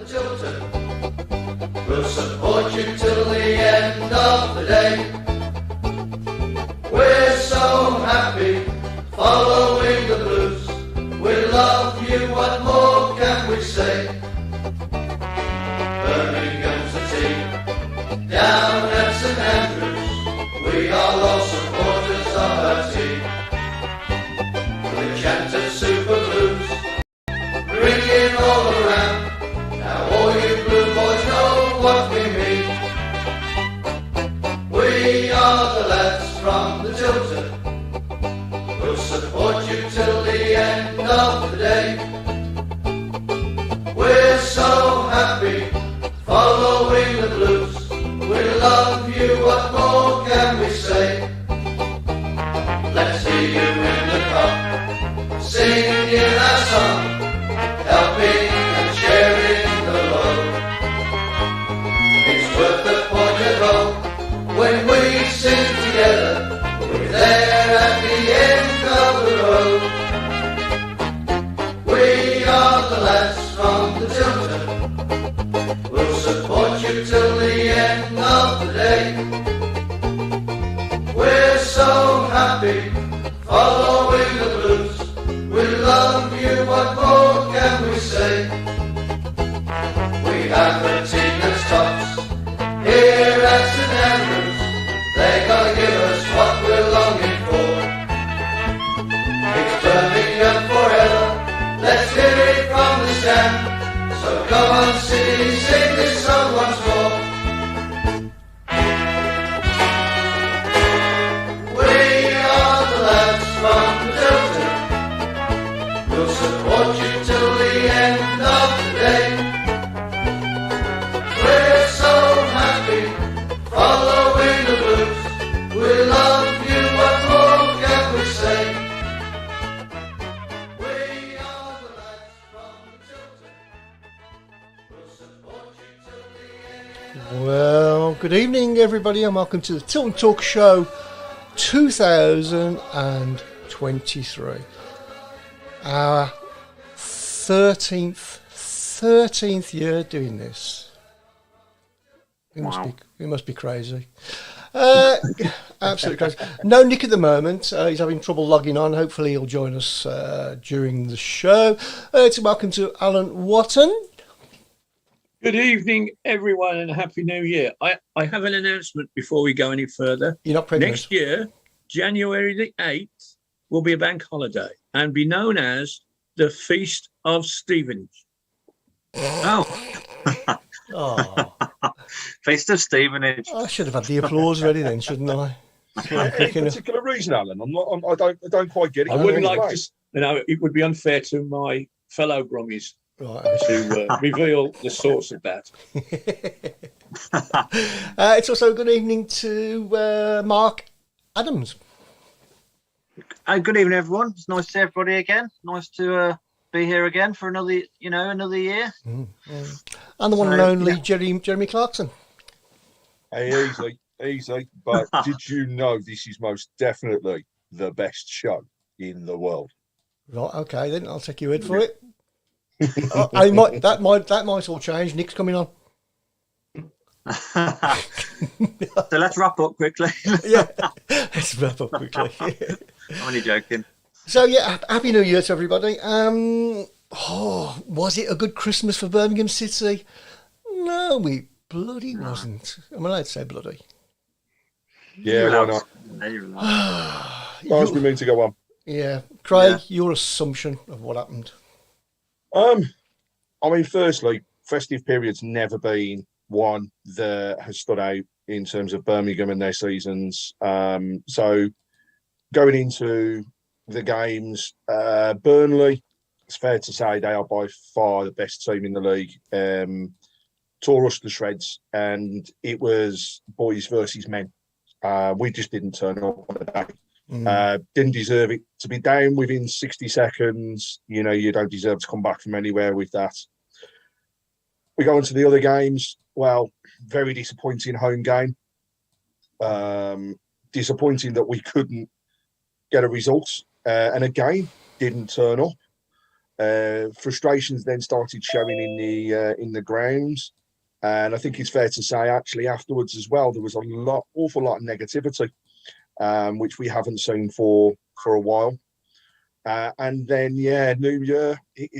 the Tilton. We'll support you till the end of the day. We're so happy following the blues. We love you, what more can we say? Birmingham's the team, down at St Andrews. We are all supporters of our team. We chant of Super Blues, ringing all around. Now all you blue boys know what we mean. We are the lads from the Tilton. We'll support you till the end of the day. We're so happy following the blues. We love you, what more can we say? Let's hear you in the pub, singing our song, helping and sharing the load. It's worth the point at home when we sing together. We're there at the end of the road. We are the lads from the Tilton. We'll support you till the end of the day. We're so happy following the blues. We love you, what more can we say? We have a team that's tops here at St Andrews. They're gonna give us what we're longing for. It's Birmingham forever, let's hear it from the stand. So come on city, sing this song once more. We are the lads from the Tilton. We'll support you till the end of the day. We're so happy following the blues. We love you, what more can we say? We are the lads from the Tilton. We'll support you till the end. Well, good evening everybody and welcome to the Tilton Talk Show 2023. Our 13th year doing this. We must be crazy. Absolutely crazy. No Nick at the moment. He's having trouble logging on. Hopefully he'll join us during the show. So welcome to Alan Watton. Good evening, everyone, and Happy New Year. I have an announcement before we go any further. You're not pregnant? Next year, January the 8th, will be a bank holiday and be known as the Feast of Stevenage. Oh. Oh, Feast of Stevenage. I should have had the applause ready then, shouldn't I? Any particular reason, Alan? I don't quite get it. I wouldn't like to, it would be unfair to my fellow Brummies Right. to reveal the source of that. It's also a good evening to Mark Adams. Good evening, everyone. It's nice to see everybody again. Nice to be here again for another year. And the one and only Jeremy Clarkson. Hey, easy. But did you know this is most definitely the best show in the world? Right, okay, then I'll take your word for it. That might all change. Nick's coming on. So let's wrap up quickly. Yeah, let's wrap up quickly. I'm only joking. So yeah, Happy New Year to everybody. Was it a good Christmas for Birmingham City? No, we bloody wasn't. I'm allowed to say bloody. Yeah, why not? Why else we mean to go on? Yeah, Craig, your assumption of what happened. Firstly, festive period's never been one that has stood out in terms of Birmingham and their seasons. So going into the games, Burnley, it's fair to say they are by far the best team in the league. Tore us to shreds, and it was boys versus men. We just didn't turn up on the day. Didn't deserve it to be down within 60 seconds. You know, you don't deserve to come back from anywhere with that. We go into the other games. Well, very disappointing home game. Disappointing that we couldn't get a result. And again, didn't turn up. Frustrations then started showing in the grounds, and I think it's fair to say actually afterwards as well there was awful lot of negativity, which we haven't seen for a while. And then New Year,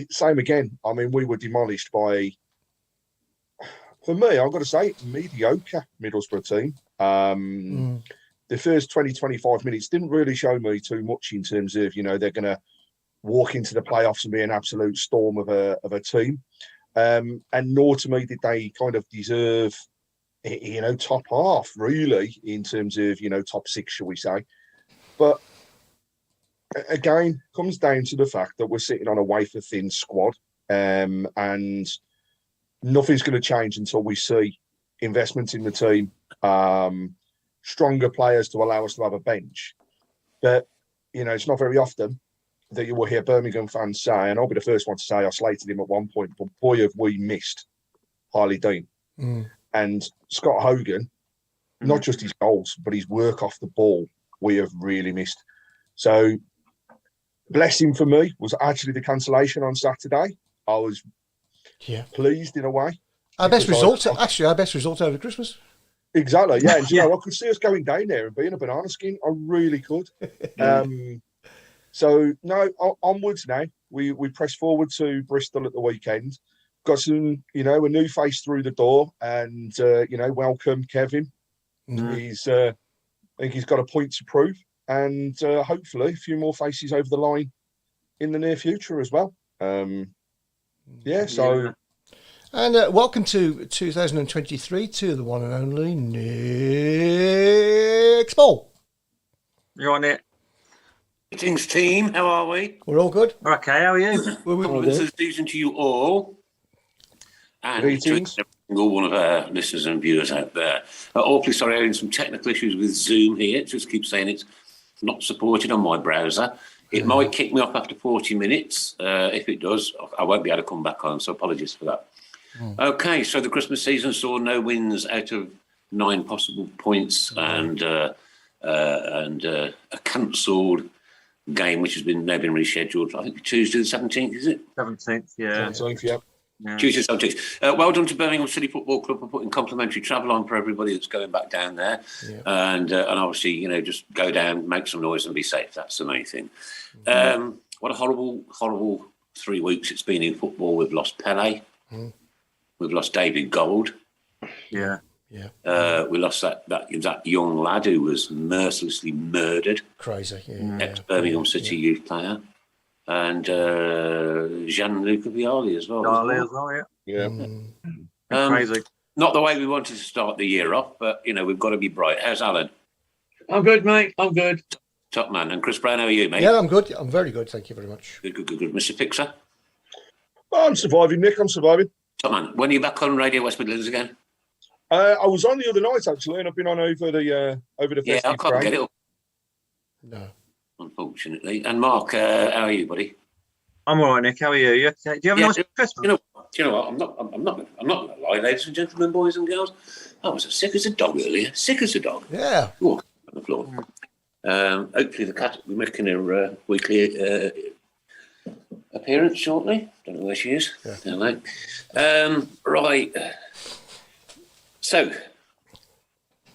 same again. I mean, we were demolished by, for me, I've got to say, mediocre Middlesbrough team. The first 20-25 minutes didn't really show me too much in terms of, they're going to walk into the playoffs and be an absolute storm of a team. And nor to me did they kind of deserve, top half, really, in terms of, top six, shall we say. But again, comes down to the fact that we're sitting on a wafer-thin squad, and nothing's going to change until we see investment in the team, stronger players to allow us to have a bench. But, it's not very often that you will hear Birmingham fans say, and I'll be the first one to say I slated him at one point, but boy, have we missed Harley Dean. And Scott Hogan, not just his goals, but his work off the ball, we have really missed. So, blessing for me was actually the cancellation on Saturday. I was pleased in a way. Our best result over Christmas. Exactly, yeah. And I could see us going down there and being a banana skin. I really could. So no, onwards now. We press forward to Bristol at the weekend. Got some, a new face through the door, and welcome Kevin. I think he's got a point to prove, and hopefully a few more faces over the line in the near future as well. And welcome to 2023 to the one and only Nick Small. You're on it. Greetings, team. How are we? We're all good. Okay, how are you? Good season to you all. And greetings. to all one of our listeners and viewers out there. Awfully sorry, having some technical issues with Zoom here. It just keeps saying it's not supported on my browser. It might kick me off after 40 minutes. If it does, I won't be able to come back on, so apologies for that. Okay, so the Christmas season saw no wins out of 9 possible points, and a cancelled game which has now been rescheduled. I think Tuesday the 17th, is it? 17th, yeah. 17th, yeah. Tuesday the 17th. Well done to Birmingham City Football Club for putting complimentary travel on for everybody that's going back down there. And obviously, just go down, make some noise and be safe. That's the main thing. What a horrible, horrible 3 weeks it's been in football. We've lost Pele. We've lost David Gold. Yeah. We lost that young lad who was mercilessly murdered. Crazy. Ex-Birmingham City youth player. And Gianluca Vialli as well. Yeah. Crazy. Not the way we wanted to start the year off, but, we've got to be bright. How's Alan? I'm good, mate. I'm good. Top man. And Chris Browne, how are you, mate? Yeah, I'm good. I'm very good. Thank you very much. Good. Mr. Fixer? I'm surviving, Nick. I'm surviving. Top man. When are you back on Radio West Midlands again? I was on the other night, actually, and I've been on over the festive Yeah, I can't get it up. No. Unfortunately. And Mark, how are you, buddy? I'm all right, Nick. How are you? Do you have a nice Christmas? Do you know what? I'm not gonna lie, ladies and gentlemen, boys and girls. I was as sick as a dog earlier. Sick as a dog. Yeah. Walking on the floor. Hopefully the cat will be making her weekly appearance shortly. Don't know where she is. Yeah. Right. So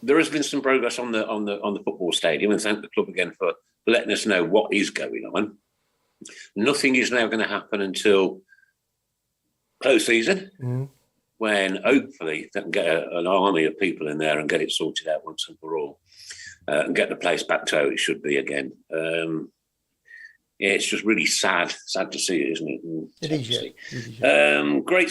there has been some progress on the football stadium, and thank the club again for letting us know what is going on. Nothing is now going to happen until close season, when hopefully they can get an army of people in there and get it sorted out once and for all, and get the place back to how it should be again. It's just really sad to see it, isn't it? It is, yeah. Great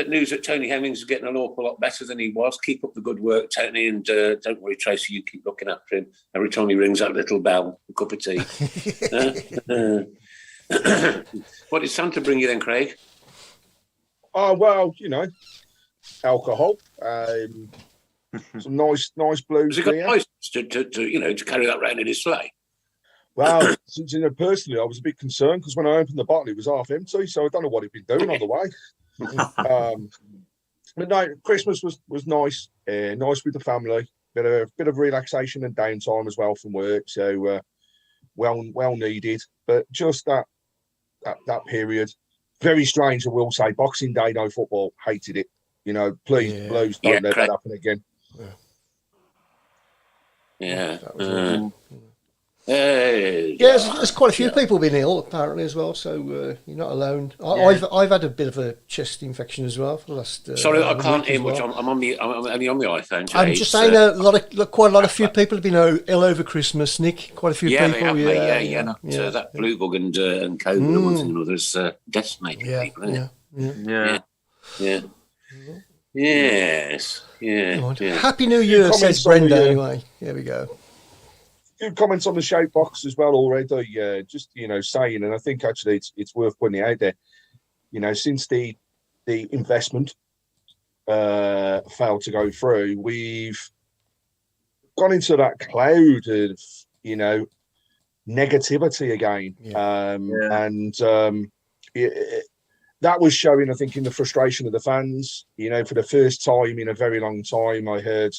news that Tony Hemmings is getting an awful lot better than he was. Keep up the good work, Tony, and don't worry, Tracy, you keep looking after him. Every time he rings that little bell, a cup of tea. What did Santa bring you then, Craig? Oh, well, alcohol, some nice blues. Has he got license to carry that around in his sleigh? Well, personally, I was a bit concerned because when I opened the bottle, it was half empty, so I don't know what he'd been doing on the way. But no, Christmas was nice, nice with the family. Bit of relaxation and downtime as well from work, so well needed. But just that period very strange. I will say, Boxing Day, no football, hated it. You know, please, Blues, don't let that happen again. Yeah. There's quite a few people been ill apparently as well, so you're not alone. I've had a bit of a chest infection as well for the last. Sorry, I can't hear much. I'm only on the iPhone. I'm just saying, quite a few people have been ill over Christmas. Nick, quite a few people. That blue bug and COVID and one thing and another's decimated people, isn't it? Yeah. Yes. Yeah. Happy New Year, says Brenda. Anyway, here we go. Good comments on the shape box as well already. Just saying, and I think actually it's worth putting it out there. You know, since the investment failed to go through, we've gone into that cloud of negativity again, that was showing, I think, in the frustration of the fans. You know, for the first time in a very long time, I heard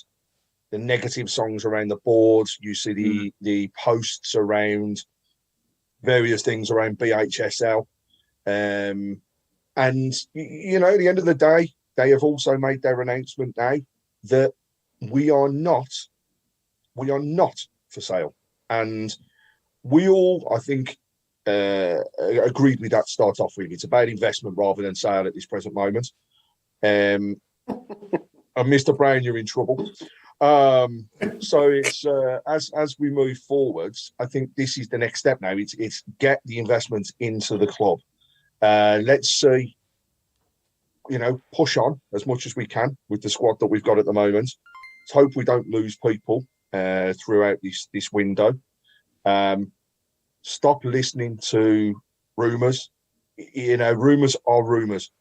the negative songs around the board. You see the posts around various things around BHSL. And, at the end of the day, they have also made their announcement now that we are not for sale. And we all, I think, agreed with that to start off with. It's about investment rather than sale at this present moment. And Mr. Browne, you're in trouble. So it's as we move forwards, I think this is the next step now. It's get the investment into the club. Let's see, push on as much as we can with the squad that we've got at the moment. Let's hope we don't lose people throughout this window. Stop listening to rumours. Rumours are rumours.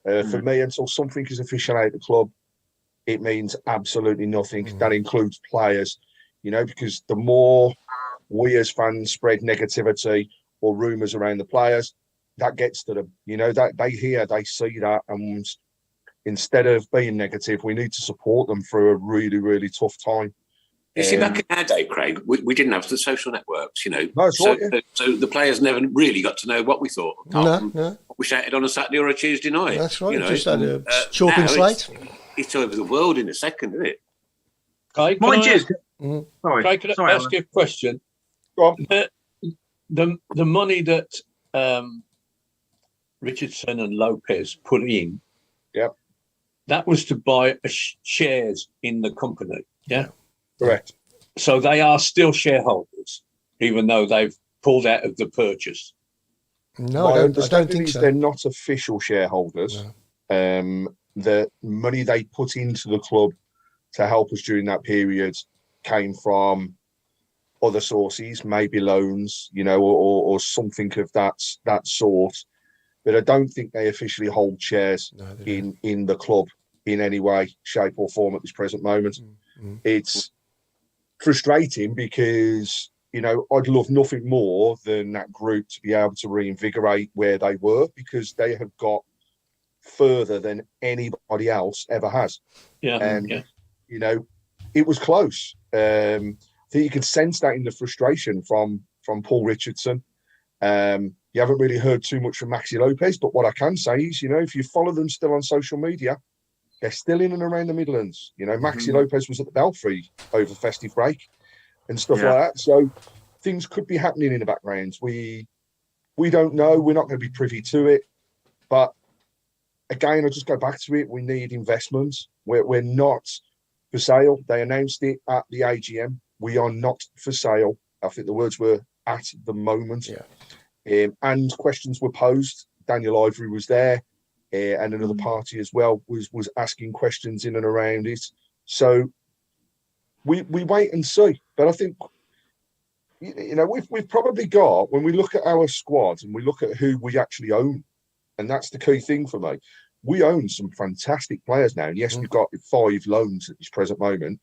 For me, until something is official out of the club, it means absolutely nothing. That includes players, because the more we as fans spread negativity or rumours around the players, that gets to them. That they hear, they see that, and instead of being negative, we need to support them through a really, really tough time. You see, back in our day, Craig, we didn't have the social networks, So the players never really got to know what we thought. No. We shouted on a Saturday or a Tuesday night. That's right. Just had a chalk and slate. It's over the world in a second, isn't it? Craig, Craig, can I ask you a question? Go on. The money that Richardson and Lopez put in, that was to buy shares in the company, Correct. So they are still shareholders, even though they've pulled out of the purchase. No, I don't think so. They're not official shareholders. No. The money they put into the club to help us during that period came from other sources, maybe loans, or something of that sort. But I don't think they officially hold shares in the club in any way, shape, or form at this present moment. It's frustrating because I'd love nothing more than that group to be able to reinvigorate where they were, because they have got further than anybody else ever has. It was close. I think you can sense that in the frustration from Paul Richardson. You haven't really heard too much from Maxi Lopez, but what I can say is, if you follow them still on social media, they're still in and around the Midlands. Maxi Lopez was at the Belfry over festive break and stuff like that. So things could be happening in the background. We don't know. We're not going to be privy to it. But again, I just go back to it. We need investment. We're not for sale. They announced it at the AGM. We are not for sale. I think the words were at the moment. And questions were posed. Daniel Ivory was there. And another party as well was asking questions in and around it. So we wait and see. But I think, we've probably got, when we look at our squad and we look at who we actually own, and that's the key thing for me, we own some fantastic players now. And yes, we've got 5 loans at this present moment.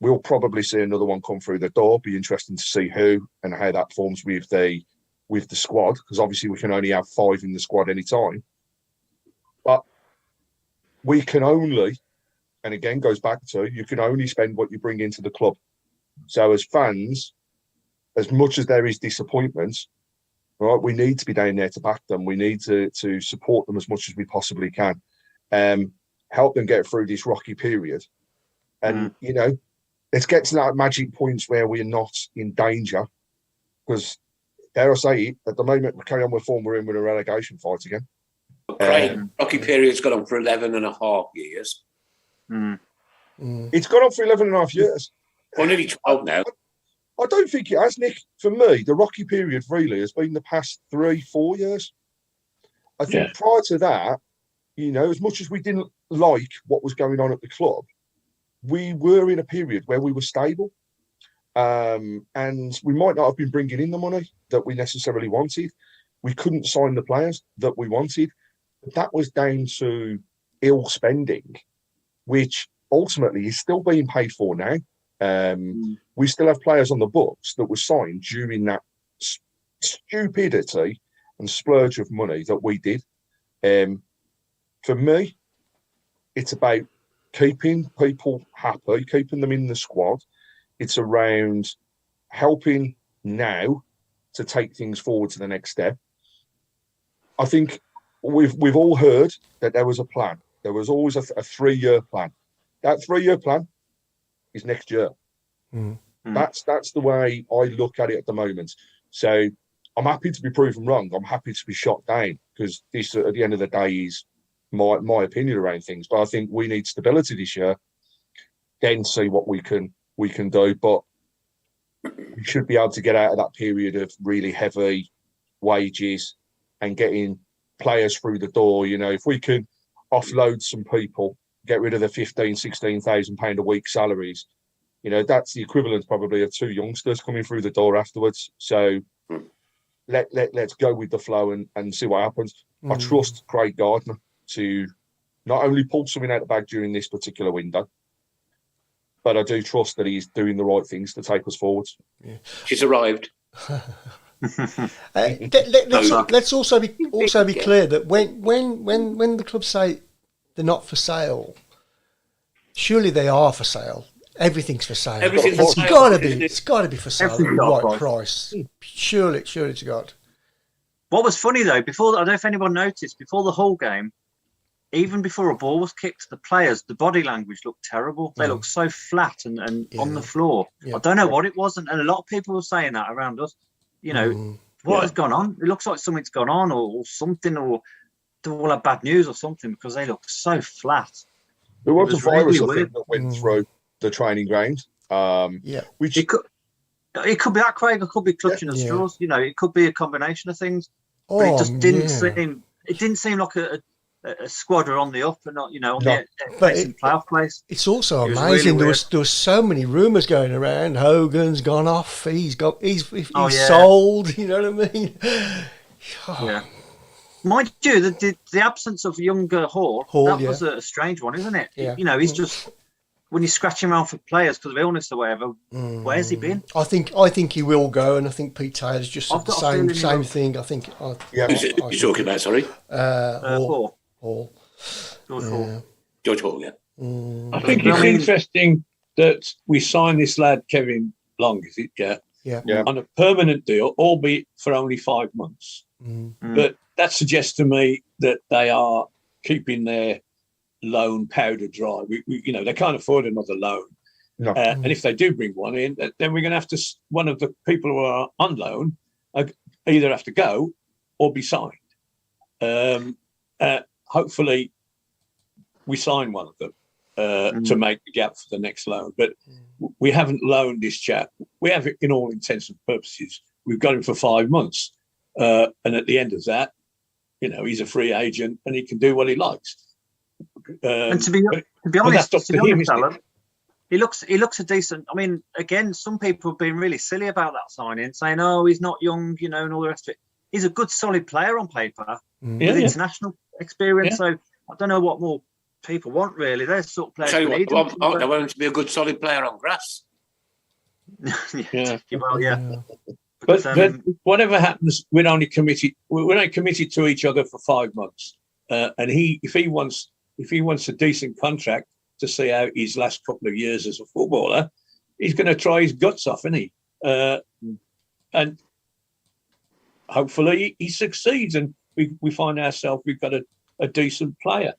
We'll probably see another one come through the door. Be interesting to see who and how that forms with the squad, because obviously we can only have 5 in the squad any time. But we can only, and again goes back to, you can only spend what you bring into the club. So as fans, as much as there is disappointment, right? We need to be down there to back them. We need to support them as much as we possibly can. Help them get through this rocky period. And, you know, let's get to that magic point where we're not in danger. Because, dare I say it, at the moment, we carry on with form, we're in with a relegation fight again. Craig, rocky period's gone on for 11 and a half years. It's gone on for 11 and a half years. Well, nearly 12 now. I don't think it has, Nick. For me, the rocky period really has been the past 3-4 years. I think prior to that, you know, as much as we didn't like what was going on at the club, we were in a period where we were stable. And we might not have been bringing in the money that we necessarily wanted. We couldn't sign the players that we wanted. But that was down to ill spending, which ultimately is still being paid for now. We still have players on the books that were signed during that stupidity and splurge of money that we did. For me, it's about keeping people happy, keeping them in the squad. It's around helping now to take things forward to the next step. I think we've all heard that there was a plan. There was always a 3-year plan. That 3-year plan is next year. That's the way I look at it at the moment. So I'm happy to be proven wrong. I'm happy to be shot down, because this, at the end of the day, is my opinion around things. But I think we need stability this year, then see what we can do. But we should be able to get out of that period of really heavy wages and getting players through the door. You know, if we can offload some people, get rid of the £15,000-16,000 a week salaries, you know, that's the equivalent probably of 2 youngsters coming through the door afterwards. So let's go with the flow and see what happens. I trust Craig Gardner to not only pull something out of the bag during this particular window, but I do trust that he's doing the right things to take us forwards. She's arrived. Let's also be clear that when the clubs say they're not for sale, surely they are for sale. Everything's for sale. It's got to be for sale at the right price. Surely it's got. What was funny though, I don't know if anyone noticed, before the whole game, even before a ball was kicked, the players, the body language looked terrible. They looked so flat and on the floor. I don't know what it was, and a lot of people were saying that around us. You know, what has gone on? It looks like something's gone on, or something, or they all have bad news or something, because they look so flat. There was a virus, really I think, that went through the training ground. Which it could be that, Craig. It could be clutching at straws. You know, it could be a combination of things. But it just didn't seem. It didn't seem like a squad are on the up and not, you know, on the playoff place. It's also amazing. Really there was so many rumours going around. Hogan's gone off. He's sold. You know what I mean? Yeah. Mind you, the absence of younger Hall that was a strange one, isn't it? Yeah. You know, he's just, when you're scratching around for players because of illness or whatever, where's he been? I think he will go, and I think Pete Taylor's just said the same thing. I think. You're talking about, sorry? Hall. George Hall, yeah. I think it's interesting that we signed this lad, Kevin Long, is it? Yeah. On a permanent deal, albeit for only 5 months. But that suggests to me that they are keeping their loan powder dry. You know, they can't afford another loan. No. And if they do bring one in, then we're going to have to, one of the people who are on loan either have to go or be signed. Hopefully we sign one of them to make the gap for the next loan. But we haven't loaned this chap. We have it in all intents and purposes. We've got him for 5 months. And at the end of that, you know, he's a free agent and he can do what he likes. And to be honest, Alan, he looks a decent. I mean, again, some people have been really silly about that signing, saying, "Oh, he's not young," you know, and all the rest of it. He's a good, solid player on paper with international experience. So I don't know what more people want, really. They're sort of players. Tell you what, I want him to be a good, solid player on grass. But whatever happens, we're only committed to each other for 5 months. And if he wants a decent contract to see out his last couple of years as a footballer, he's going to try his guts off, isn't he? And hopefully he succeeds and we find ourselves we've got a decent player.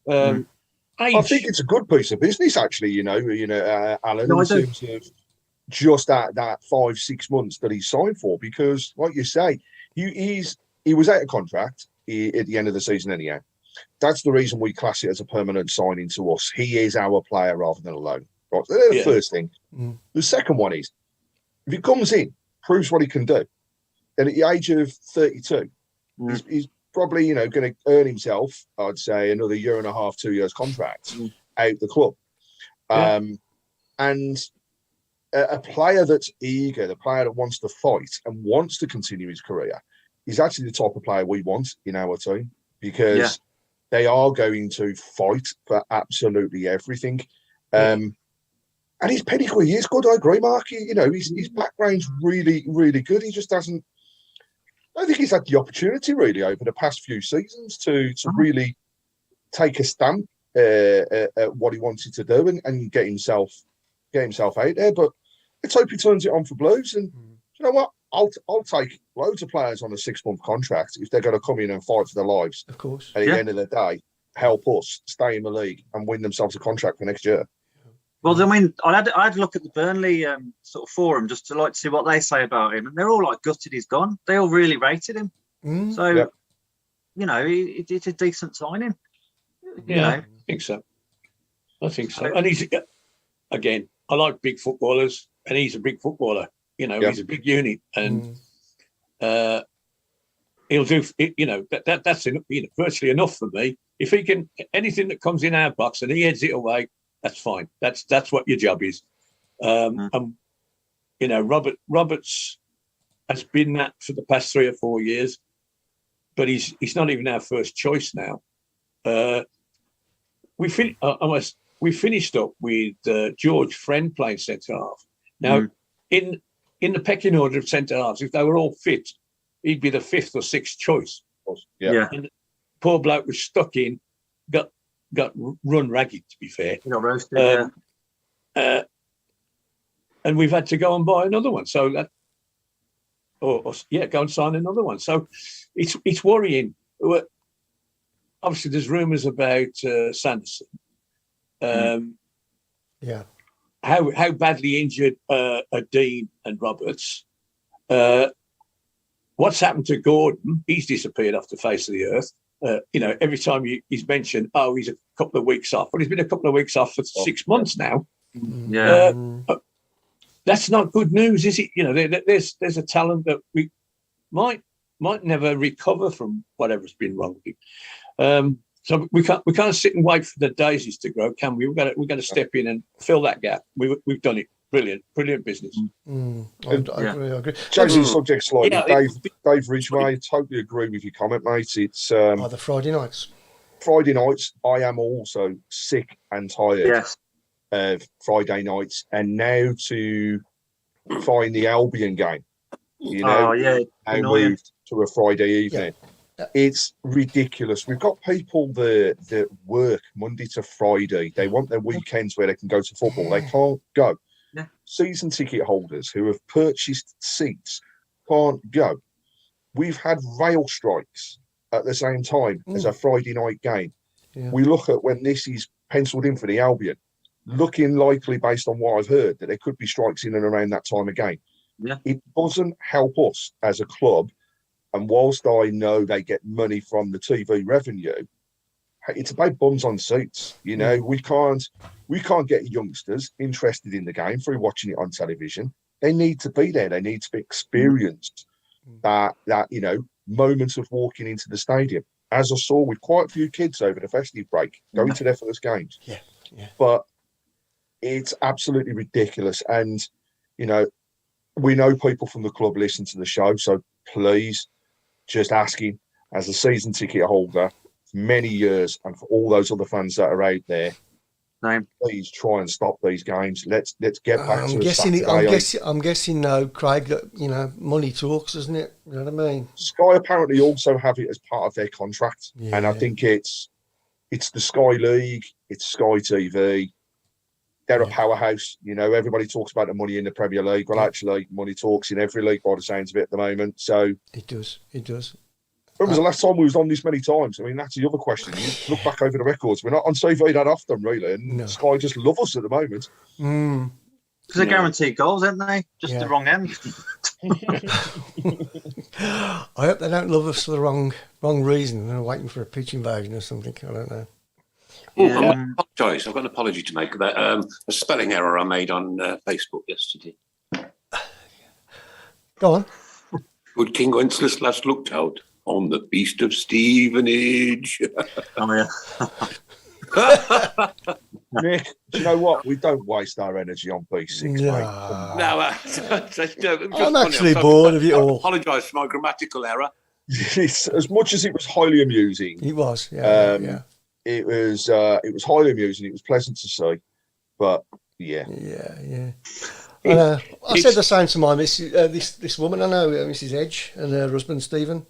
I think it's a good piece of business, actually. Alan, in terms of just that 5-6 months that he signed for, because, like you say, he was out of contract at the end of the season anyhow. That's the reason we class it as a permanent signing to us. He is our player rather than a loan. Right, so that's the first thing. The second one is, if he comes in, proves what he can do, and at the age of 32, he's probably, going to earn himself, I'd say, another 1.5 years, 2 years contract out the club. And a player that's eager, the player that wants to fight and wants to continue his career, is actually the type of player we want in our team, because they are going to fight for absolutely everything. And his pedigree is good, I agree, Mark. His background's really, really good. He just hasn't, I think he's had the opportunity really over the past few seasons to really take a stamp at what he wanted to do and get himself out there. But let's hope he turns it on for Blues. And you know what? I'll take loads of players on a 6-month contract if they're going to come in and fight for their lives. Of course. At the end of the day, help us stay in the league and win themselves a contract for next year. Well, I mean, I'd look at the Burnley sort of forum just to see what they say about him, and they're all like gutted he's gone. They all really rated him, so it's a decent signing. I think so. And he's again, I like big footballers, and he's a big footballer. He's a big unit, and he'll do. That's virtually enough for me. If he can, anything that comes in our box and he heads it away, that's fine. That's what your job is. Roberts has been that for the past 3 or 4 years, but he's not even our first choice now. We finished up with George Friend playing centre half. Now, in the pecking order of centre halves, if they were all fit, he'd be the 5th or 6th choice. Yeah. And the poor bloke was stuck in, got run ragged, to be fair. Got roasted, and we've had to go and buy another one. So that, go and sign another one. So it's worrying. Obviously, there's rumours about Sanderson. How badly injured are Dean and Roberts? What's happened to Gordon? He's disappeared off the face of the earth. Every time he's mentioned, he's a couple of weeks off. Well, he's been a couple of weeks off for 6 months now. That's not good news, is it? There's a talent that we might never recover from whatever's been wrong with him. So we can't sit and wait for the daisies to grow, can we? We've got to step in and fill that gap. We've done it. Brilliant business. I agree. Changing subject slightly, Dave Ridgway, totally agree with your comment, mate. It's the Friday nights. Friday nights, I am also sick and tired of Friday nights, and now to find the Albion game, I moved to a Friday evening. It's ridiculous. We've got people that work Monday to Friday. They want their weekends where they can go to football. They can't go. Season ticket holders who have purchased seats can't go. We've had rail strikes at the same time as a Friday night game. We look at when this is penciled in for the Albion, looking likely based on what I've heard that there could be strikes in and around that time again. It doesn't help us as a club. And whilst I know they get money from the TV revenue, it's about bums on seats. We can't get youngsters interested in the game through watching it on television. They need to be there. They need to be experienced that moment of walking into the stadium. As I saw with quite a few kids over the festive break, going to their first games. But it's absolutely ridiculous. And, we know people from the club listen to the show. So please, just asking, as a season ticket holder, many years, and for all those other fans that are out there, please try and stop these games. Let's get back to Saturday. I'm guessing now, Craig, that money talks, doesn't it? You know what I mean? Sky apparently also have it as part of their contract, and I think it's the Sky League, it's Sky TV. they're a powerhouse. You know, everybody talks about the money in the Premier League. Well, actually, money talks in every league by the sounds of it at the moment. So it does. When was the last time we was on this many times? I mean, that's the other question. You look back over the records. We're not on TV that often, really, and Sky just love us at the moment. Because they're guaranteed goals, aren't they? Just the wrong end. I hope they don't love us for the wrong reason. They're waiting for a pitch invasion or something. I don't know. I apologise. I've got an apology to make about a spelling error I made on Facebook yesterday. Go on. Good King Wenceslas last looked out on the Beast of Stevenage. Oh, yeah. Nick, do you know what? We don't waste our energy on B6, No, I'm actually bored of it all. I apologise for my grammatical error. As much as it was highly amusing. It was, It was highly amusing. It was pleasant to see, but yeah. I said the same to my this woman I know, Mrs. Edge, and her husband Stephen.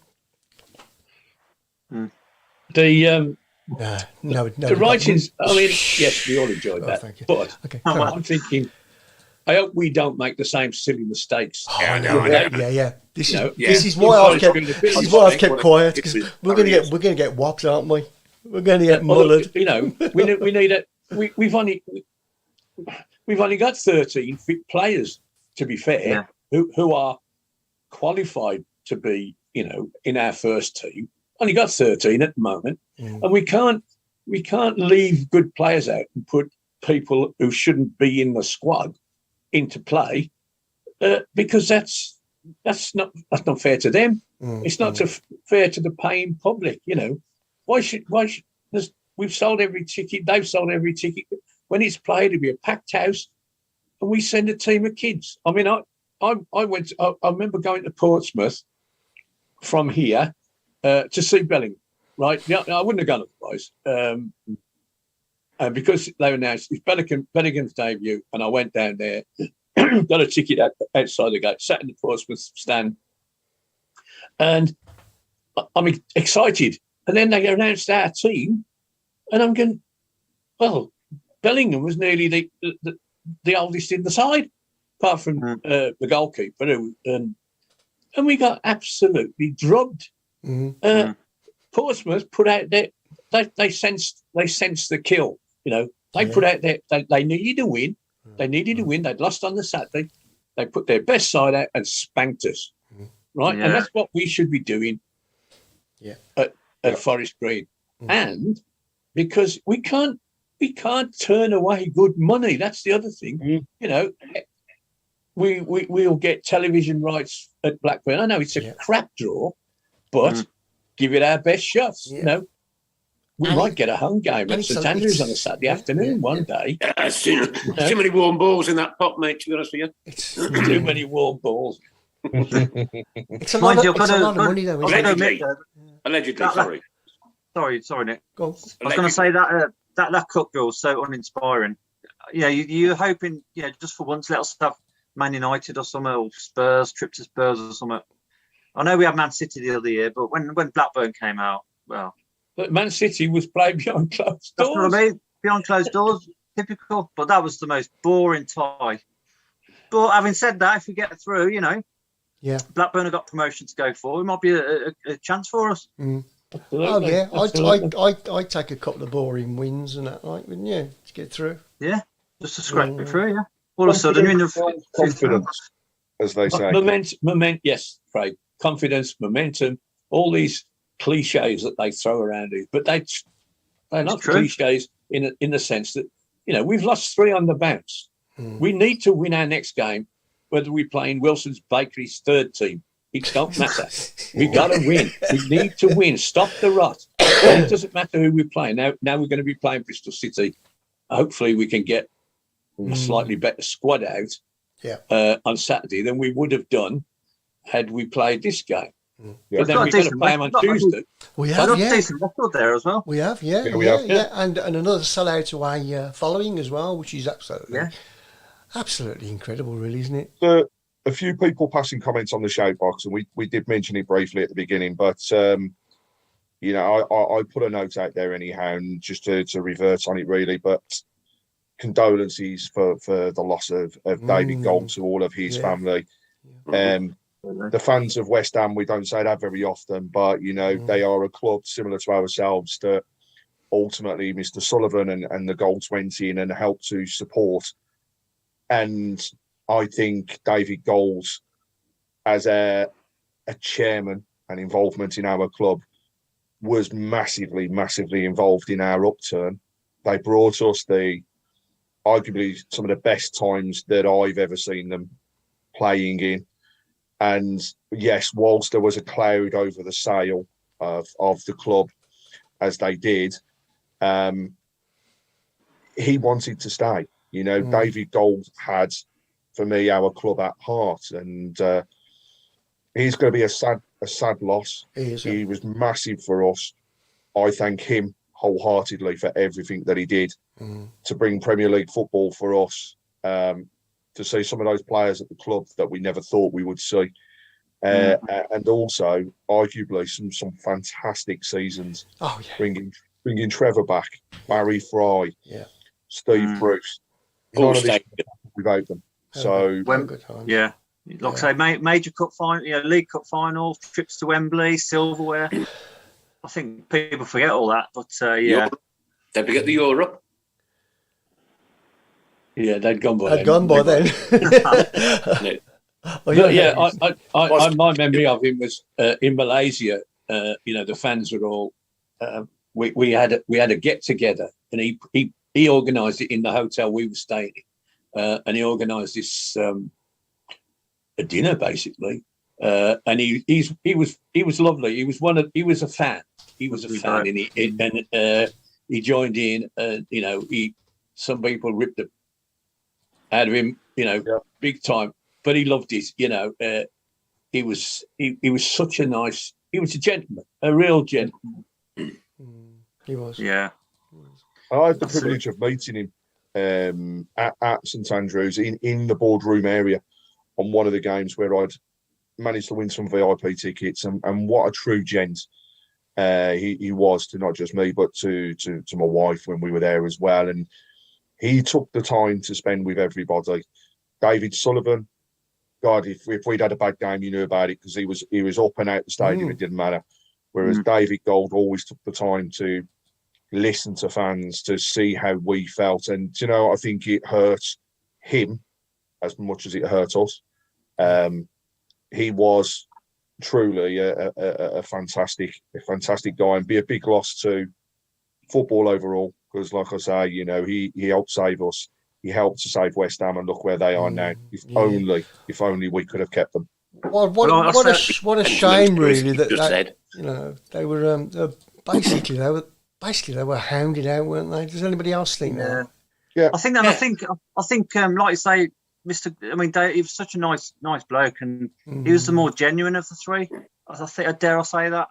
The the writings. I mean, yes, we all enjoyed that. Thank you. But okay, I'm thinking, I hope we don't make the same silly mistakes. Yeah. This is why I've kept quiet, because we're gonna get whopped, aren't we? We're going to get mullered. You know, we need it. We've only got 13 fit players, to be fair, who are qualified to be, you know, in our first team. Only got 13 at the moment, and we can't leave good players out and put people who shouldn't be in the squad into play, because that's not fair to them. It's not fair to the paying public. You know, why should we've sold every ticket? They've sold every ticket. When it's played, it'll be a packed house, and we send a team of kids. I mean, I remember going to Portsmouth from here. To see Bellingham, right? Yeah, I wouldn't have gone otherwise. And because they announced it's Bellingham's debut, and I went down there, got a ticket outside the gate, sat in the Portsmouth stand, and I'm excited. And then they announced our team, and I'm going, well, Bellingham was nearly the oldest in the side, apart from the goalkeeper, and we got absolutely drubbed. Portsmouth put out their they sensed the kill. You know, they put out their they needed to win. They needed to win. They'd lost on the Saturday. They put their best side out and spanked us. Right, and that's what we should be doing. At Forest Green, and because we can't turn away good money. That's the other thing. You know, we'll get television rights at Blackburn. I know it's a crap draw. But give it our best shots. You know, we might get a home game at St Andrews on a Saturday afternoon one day. Too many warm balls in that pot, mate, to be honest with you. It's too many warm balls. It's a lot of money, though. Allegedly, Sorry, Nick. Go on. I was going to say that cup draw was so uninspiring. Yeah, you're hoping, just for once, let us have Man United or something, or trip to Spurs or something. I know we had Man City the other year, but when Blackburn came out, well... But Man City was played behind closed doors. That's what I mean. Behind closed doors, typical. But that was the most boring tie. But having said that, if we get through, you know, Blackburn have got promotion to go for. It might be a chance for us. Oh, yeah. I'd take a couple of boring wins and that, like, wouldn't you, to get through? Yeah, just to scrape it through, All of a sudden, you're in the... Confidence, as they say. Momentum, yes, Craig. Confidence, momentum, all these cliches that they throw around it, but they're not cliches in the sense that, you know, we've lost 3 on the bounce. We need to win our next game, whether we're playing Wilson's Bakery's third team. It don't matter. We've got to win. We need to win. Stop the rot. And it doesn't matter who we're playing. Now we're going to be playing Bristol City. Hopefully we can get a slightly better squad out on Saturday than we would have done had we played this game. But then we've got to play them on Tuesday. We have, decent record there as well. We have, and another sellout away following as well, which is absolutely incredible, really, isn't it? A few people passing comments on the shout box, and we did mention it briefly at the beginning, but you know, I put a note out there anyhow, and just to revert on it really. But condolences for the loss of David Gold to all of his family. The fans of West Ham, we don't say that very often, but they are a club similar to ourselves that ultimately Mr. Sullivan and the Golds went in and helped to support. And I think David Gold, as a chairman and involvement in our club, was massively involved in our upturn. They brought us arguably some of the best times that I've ever seen them playing in. And yes, whilst there was a cloud over the sale of the club, as they did, he wanted to stay. David Gold had, for me, our club at heart, and he's going to be a sad loss. He was massive for us. I thank him wholeheartedly for everything that he did to bring Premier League football for us. To see some of those players at the club that we never thought we would see. And also, arguably, some fantastic seasons. Oh, yeah. Bringing Trevor back, Barry Fry, Steve Bruce. None of this without them. So, like I say, major cup final, League Cup final, trips to Wembley, silverware. I think people forget all that, but Don't forget the Europe. Yeah, they'd gone by then. My memory of him was in Malaysia. The fans were all. We had a get together, and he organised it in the hotel we were staying in, and he organised this a dinner basically, and he was lovely. He was a fan. He was a fan, and he joined in. Some people ripped it out of him, big time. But he loved it. He was such a nice. He was a gentleman, a real gentleman. He was. Yeah. I had the privilege of meeting him at St Andrews in the boardroom area on one of the games where I'd managed to win some VIP tickets, and what a true gent he was to not just me but to my wife when we were there as well. And he took the time to spend with everybody. David Sullivan, God, if we'd had a bad game, you knew about it because he was up and out the stadium. It didn't matter. Whereas David Gold always took the time to listen to fans, to see how we felt. And, I think it hurt him as much as it hurt us. He was truly a fantastic guy, and be a big loss to football overall. Because, like I say, he helped save us. He helped to save West Ham, and look where they are now. If only we could have kept them. What a shame, really, that they were basically they were hounded out, weren't they? Does anybody else think that? Yeah, I think, like you say, Dave, he was such a nice bloke, and he was the more genuine of the three. Dare I say that?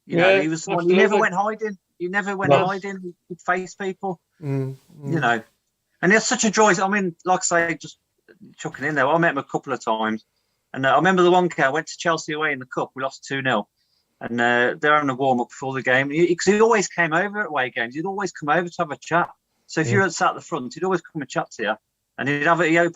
He was. He never went hiding. You never went hiding. He'd face people, and it's such a joy. Like I say, just chucking in there. I met him a couple of times, and I remember the one game I went to Chelsea away in the cup. We lost 2-0, and they're having a warm up before the game. Because he always came over at away games. He'd always come over to have a chat. So if you were sat at the front, he'd always come and chat to you, and he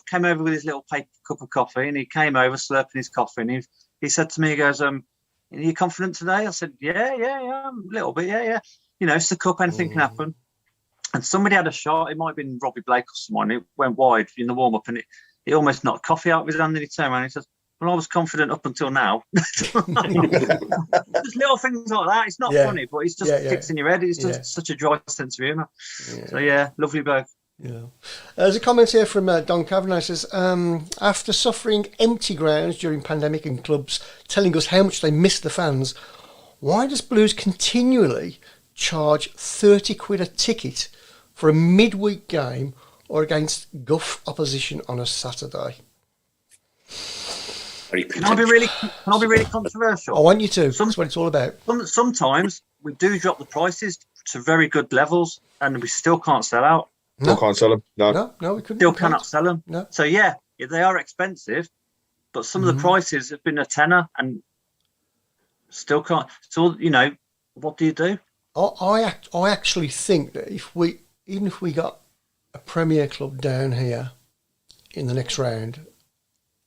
came over with his little paper cup of coffee, and he came over slurping his coffee, and he said to me, he goes, "Are you confident today?" I said, "Yeah, a little bit, yeah." It's the cup, anything can happen. And somebody had a shot. It might have been Robbie Blake or someone. It went wide in the warm-up, and it almost knocked coffee out of his hand, and he turned around and he says, "Well, I was confident up until now." Just little things like that. It's not funny, but it's just sticks in your head. It's just such a dry sense of humour. So, lovely bloke. Yeah. There's a comment here from Don Kavanagh. Says, after suffering empty grounds during pandemic and clubs telling us how much they miss the fans, why does Blues continually charge 30 quid a ticket for a midweek game or against guff opposition on a Saturday? Can I be really controversial? I want you to. That's what it's all about. Sometimes we do drop the prices to very good levels, and we still can't sell out. Still can't sell them. No, we couldn't. Still cannot sell them. No. So they are expensive, but some of the prices have been a tenner, and still can't. So what do you do? I actually think that even if we got a Premier club down here in the next round,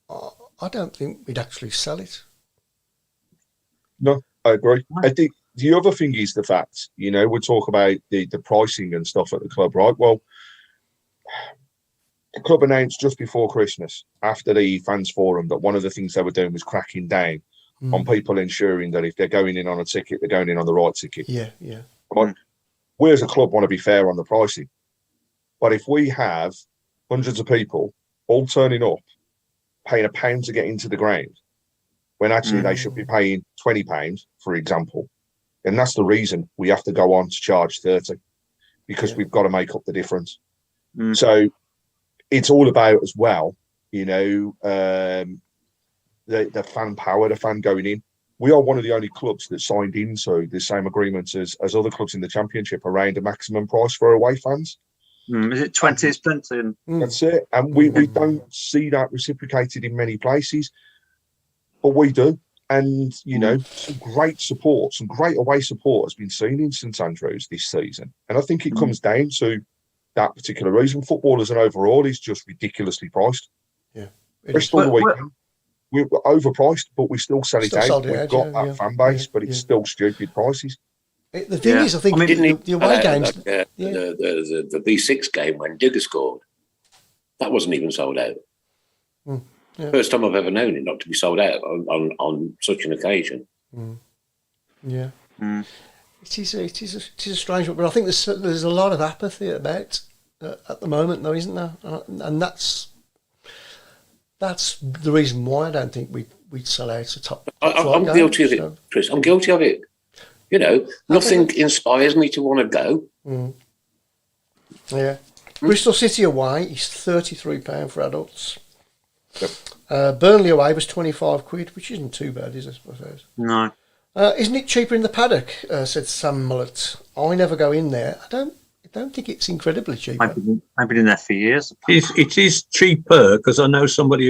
I don't think we'd actually sell it. No, I agree. I think the other thing is the fact, we talk about the pricing and stuff at the club, right? Well, the club announced just before Christmas, after the fans forum, that one of the things they were doing was cracking down on people ensuring that if they're going in on a ticket, they're going in on the right ticket. Yeah. Right? We as a club want to be fair on the pricing. But if we have hundreds of people all turning up, paying £1 to get into the ground, when actually they should be paying £20, for example, and that's the reason we have to go on to charge 30, because we've got to make up the difference. So it's all about as well, the fan power, the fan going in. We are one of the only clubs that signed into the same agreements as other clubs in the Championship around a maximum price for away fans. Is it 20 is plenty? That's it. And we don't see that reciprocated in many places, but we do. And, some great support, some great away support has been seen in St Andrews this season. And I think it comes down to that particular reason. Football as an overall is just ridiculously priced. Yeah. Bristol the weekend, we're overpriced, but we still sell it out. We've got that fan base, but it's still stupid prices. The thing is, I think the away games... the B6 game when Digger scored, that wasn't even sold out. First time I've ever known it not to be sold out on such an occasion. Yeah. It is a strange one, but I think there's a lot of apathy about at the moment, though, isn't there? And that's the reason why I don't think we'd sell out a top. I'm guilty of it, Chris. I'm guilty of it. Nothing inspires me to want to go. Yeah. Bristol City away is £33 for adults. Yep. Burnley away was £25, which isn't too bad, is it? I suppose. No. Isn't it cheaper in the paddock? Said Sam Mullett. I never go in there. I don't think it's incredibly cheap. I've been in there for years. It is cheaper because I know somebody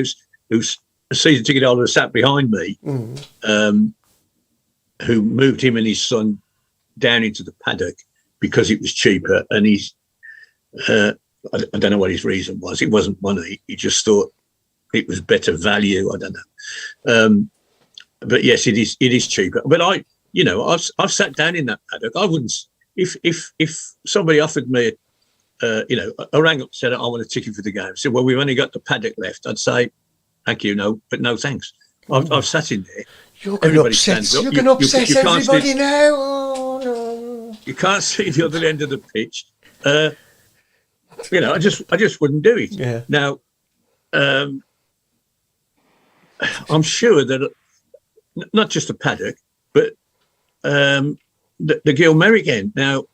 who's a season ticket holder sat behind me, who moved him and his son down into the paddock because it was cheaper, and he's I don't know what his reason was. It wasn't money. He just thought it was better value. I don't know. But yes, it is cheaper. But I've sat down in that paddock. I wouldn't, if somebody offered me, I rang up and said I want a ticket for the game. I said, well, we've only got the paddock left. I'd say, thank you, no thanks. I've sat in there. You're going to upset everybody now. Oh, no. You can't see the other end of the pitch. I just wouldn't do it. Yeah. Now, I'm sure that not just the paddock, but the Gilmerrick end. Now,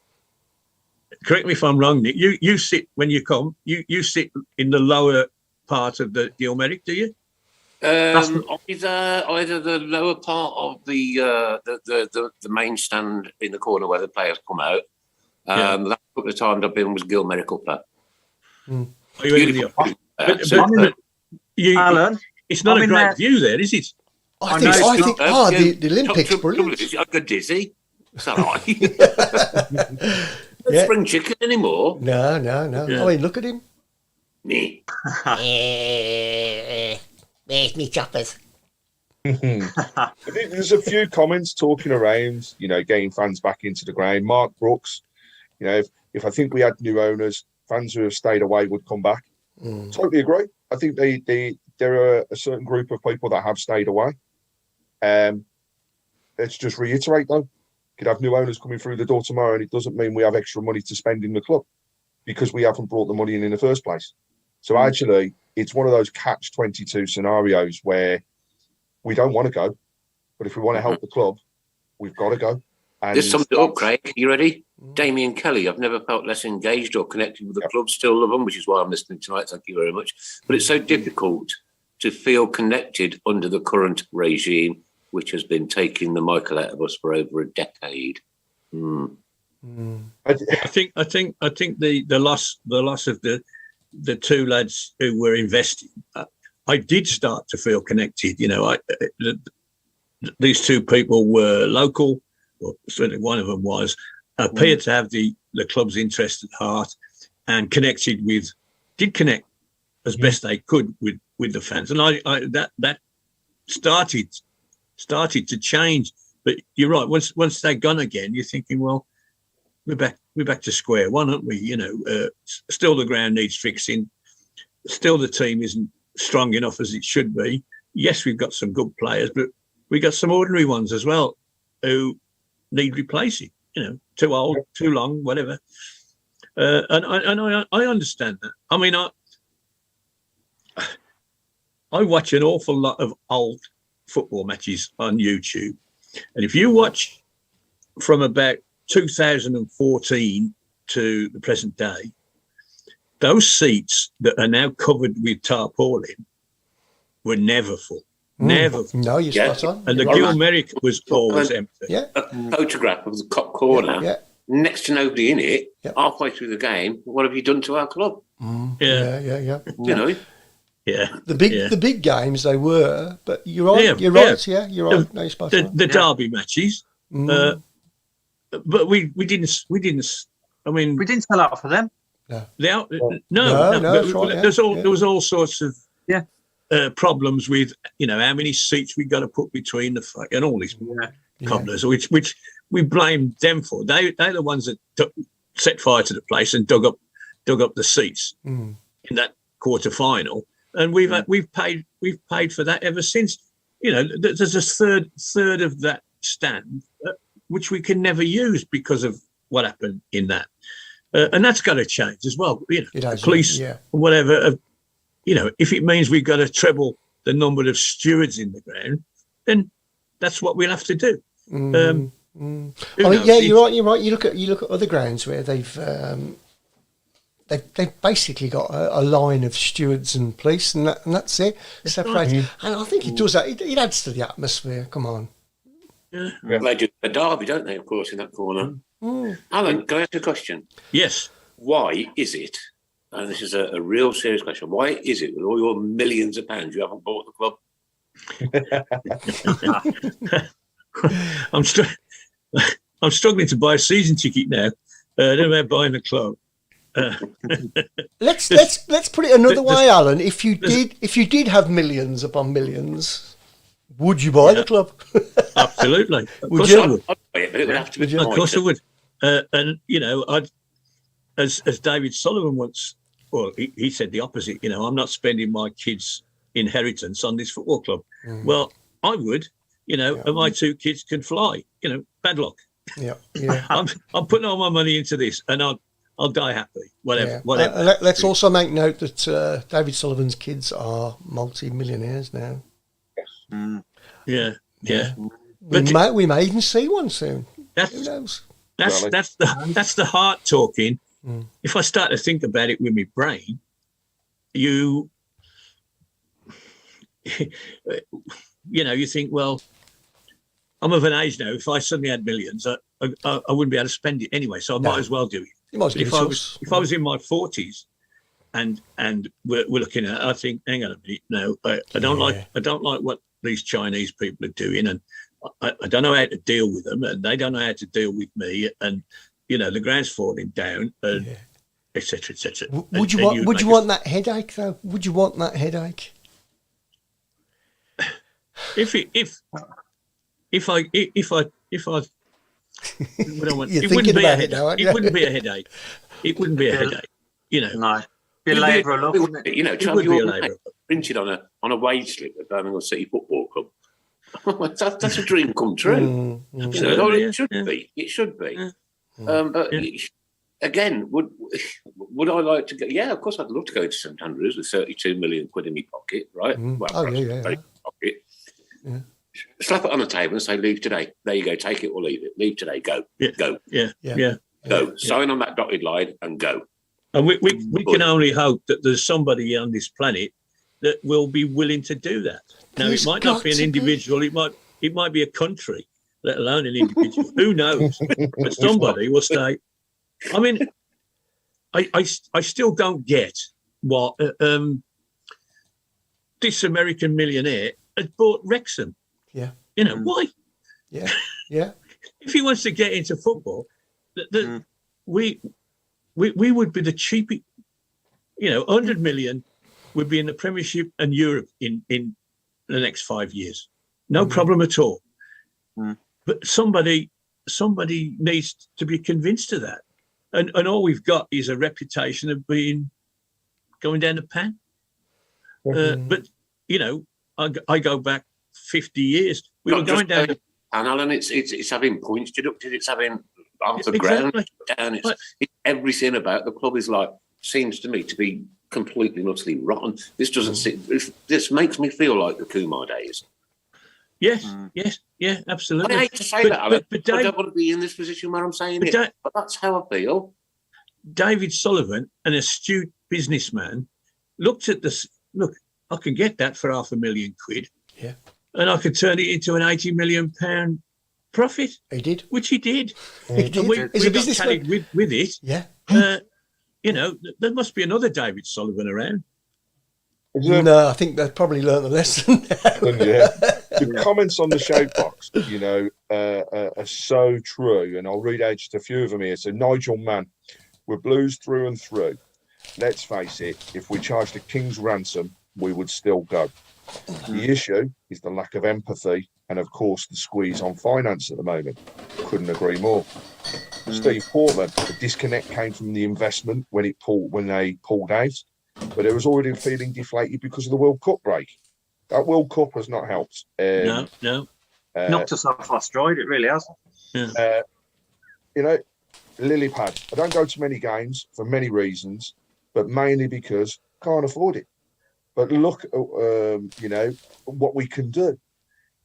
correct me if I'm wrong, Nick. You sit when you come. You sit in the lower part of the Gilmerrick, do you? Either the lower part of the main stand in the corner where the players come out. The last couple of times I've been was Gilmerrick Upper. Are you in the upper? Alan, it's not a great view there, is it? I think the Olympics brilliant. I got dizzy. It's all right. Spring chicken anymore. No. Yeah. I mean, look at him. Me. Where's me choppers? I think there's a few comments talking around, getting fans back into the ground. Mark Brooks, if I think we had new owners, fans who have stayed away would come back. Totally agree. I think there are a certain group of people that have stayed away. Let's just reiterate, though, could have new owners coming through the door tomorrow, and it doesn't mean we have extra money to spend in the club because we haven't brought the money in the first place. So actually, it's one of those catch-22 scenarios where we don't want to go, but if we want to help the club, we've got to go. And this sums it up, Craig. You ready? Damien Kelly. I've never felt less engaged or connected with the club. Still love them, which is why I'm listening tonight. Thank you very much. But it's so difficult to feel connected under the current regime, which has been taking the Michael out of us for over a decade. I think the loss of the two lads who were investing, I did start to feel connected. These two people were local, or certainly one of them was, appeared to have the club's interest at heart. and did connect as best they could with the fans. And that started to change. But you're right. Once they're gone again, you're thinking, well, we're back to square one, aren't we? You know, still the ground needs fixing. Still the team isn't strong enough as it should be. Yes, we've got some good players, but we got some ordinary ones as well who need replacing. You know, too old, too long, whatever. And I understand that. I mean, I watch an awful lot of old football matches on YouTube, and if you watch from about 2014 to the present day, those seats that are now covered with tarpaulin were never full. Never full. No, you're spot on. And the Gilmerick was always empty. Yeah. A photograph of the Cop Corner, next to nobody in it, halfway through the game. What have you done to our club? Yeah. You know? Yeah. The big games they were, but you're right. You're right. No, you're spot on. The derby matches. But we didn't. I mean, we didn't sell out for them. No, that's right, there was all sorts of problems with, you know, how many seats we got to put between and all these cobblers, which we blamed them for. They're the ones that set fire to the place and dug up the seats in that quarter final, and we've paid for that ever since. You know, there's a third of that stand which we can never use because of what happened in that. And that's got to change as well. You know, police, whatever. You know, if it means we've got to treble the number of stewards in the ground, then that's what we'll have to do. I mean, you're right. You look at other grounds where they've basically got a line of stewards and police, and that's it, separated. And I think it does that. It adds to the atmosphere. Come on. Yeah. They do a derby, don't they? Of course, in that corner. Alan, can I ask you a question? Yes. Why is it, and this is a real serious question, why is it with all your millions of pounds you haven't bought the club? I'm struggling to buy a season ticket now. I don't know about buying the club. Let's put it another way, Alan. If you did have millions upon millions, would you buy the club? Absolutely. Would you? I'd buy it, but it would have to be. Of course I would. And you know, as David Sullivan once, well, he said the opposite. You know, I'm not spending my kids' inheritance on this football club. Well, I would. You know, and my two kids can fly. You know, bad luck. Yeah. I'm putting all my money into this, and I'll die happy. Whatever. Let's also make note that David Sullivan's kids are multi-millionaires now. Yeah. We may even see one soon. Who knows? That's the heart talking. If I start to think about it with my brain, you think, well, I'm of an age now. If I suddenly had millions, I wouldn't be able to spend it anyway. So I might as well do it. If I was in my 40s, and we're looking at, I think, hang on a minute, no, I don't like what these Chinese people are doing, and I don't know how to deal with them, and they don't know how to deal with me, and you know the ground's falling down, and etc. Would you want that headache though? Would you want that headache? If I it wouldn't be a headache. It wouldn't be a headache. It wouldn't be a headache. You know. No. Be a labourer, look, wouldn't it? You know, Charlie, you're printed on a wage slip at Birmingham City Football Club. That's a dream come true. You know, it should be. It should be. But again, would I like to go? Yeah, of course, I'd love to go to St Andrews with 32 million quid in my pocket, right? Pocket. Yeah. Slap it on the table and say, leave today. There you go. Take it or leave it. Leave today. Go. Go. Go. Sign on that dotted line and go. And we can only hope that there's somebody on this planet that will be willing to do that. Now, it might not be an individual. It might be a country, let alone an individual. Who knows? But somebody will say. I mean, I still don't get what this American millionaire has bought Wrexham. Yeah. You know why? Yeah. If he wants to get into football, we we would be the cheapest. 100 million would be in the Premiership and Europe in the next 5 years. No problem at all. But somebody needs to be convinced of that. And all we've got is a reputation of going down the pan. But, I go back 50 years. We were going down the pan, Alan. It's having points deducted. It's having off the ground down. It's everything about the club is seems to me to be completely and utterly rotten. This doesn't this makes me feel like the Kumar days. Yes, absolutely. I hate to say that, Alan. But I don't want to be in this position where I'm saying it, but that's how I feel. David Sullivan, an astute businessman, looked at this. Look, I can get that for £500,000. Yeah. And I could turn it into an £80 million profit. He did. Which he did. He did. We got carried with it. Yeah. There must be another David Sullivan around. No, I think they've probably learned the lesson. The comments on the show box, are so true, and I'll read out just a few of them here. So Nigel Mann, we're Blues through and through. Let's face it, if we charged a king's ransom, we would still go. The issue is the lack of empathy and, of course, the squeeze on finance at the moment. Couldn't agree more. Steve Portman, the disconnect came from the investment when they pulled out, but it was already feeling deflated because of the World Cup break. That World Cup has not helped. No. Knocked us off our stride, it really hasn't. Lilypad, I don't go to many games for many reasons, but mainly because I can't afford it. But look at, what we can do.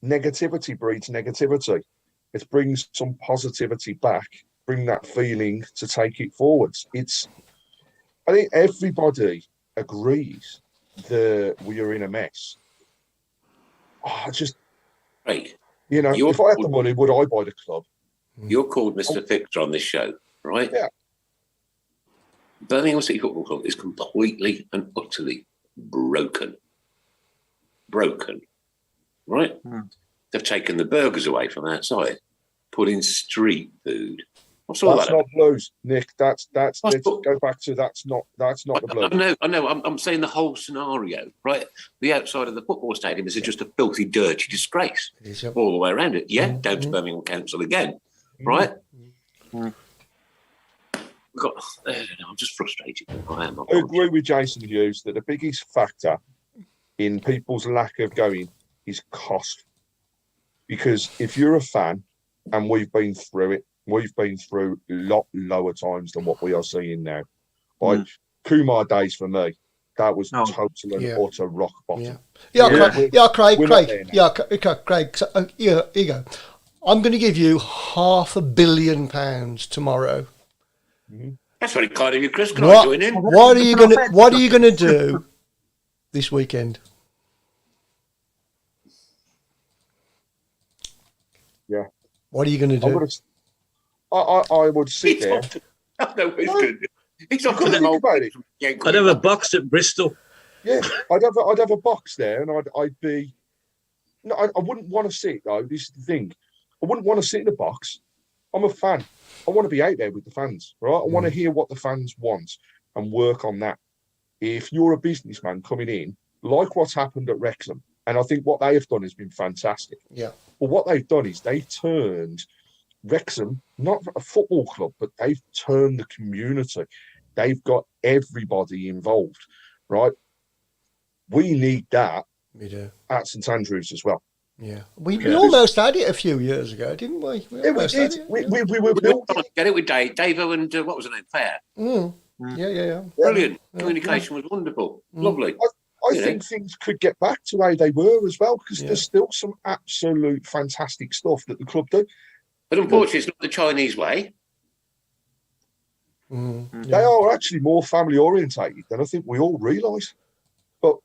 Negativity breeds negativity. It brings some positivity back, bring that feeling to take it forwards. I think everybody agrees that we are in a mess. Right. If I had the money, would I buy the club? You're called Mr. Fixer on this show, right? Yeah. Birmingham City Football Club is completely and utterly broken. Right? They've taken the burgers away from outside, put in street food. What's all that's that? Not Blues, Nick. Let's go back to that's not the Blues. I know. I'm saying the whole scenario, right? The outside of the football stadium is just a filthy, dirty disgrace all the way around it. Yeah, down to Birmingham Council again, right? I'm just frustrated. I agree with Jason Hughes that the biggest factor in people's lack of going is cost. Because if you're a fan, and we've been through it, we've been through a lot lower times than what we are seeing now. Kumar days for me, that was total and utter rock bottom. Craig. So, here you go. I'm going to give you £500 million tomorrow. That's very kind of you, Chris. Can I join in? What are you going to do this weekend? Yeah. What are you going to do? I would sit there. I know what he's going to do. He's off to the whole about it. I'd have a box at Bristol. Yeah, I'd have a box there, and I'd be. No, I wouldn't want to sit though. This is the thing. I wouldn't want to sit in a box. I'm a fan. I want to be out there with the fans, right? I want to hear what the fans want and work on that. If you're a businessman coming in, like what's happened at Wrexham, and I think what they have done has been fantastic. Yeah. But what they've done is they've turned Wrexham, not a football club, but they've turned the community. They've got everybody involved, right? We need that at St Andrews as well. Yeah, we almost had it a few years ago, didn't we? We did. We were built. Get it with Davo and what was her name? Fair. Yeah. Brilliant. Communication was wonderful. Lovely. I think things could get back to how they were as well, because there's still some absolute fantastic stuff that the club do. But unfortunately, it's not the Chinese way. They are actually more family orientated than I think we all realise. But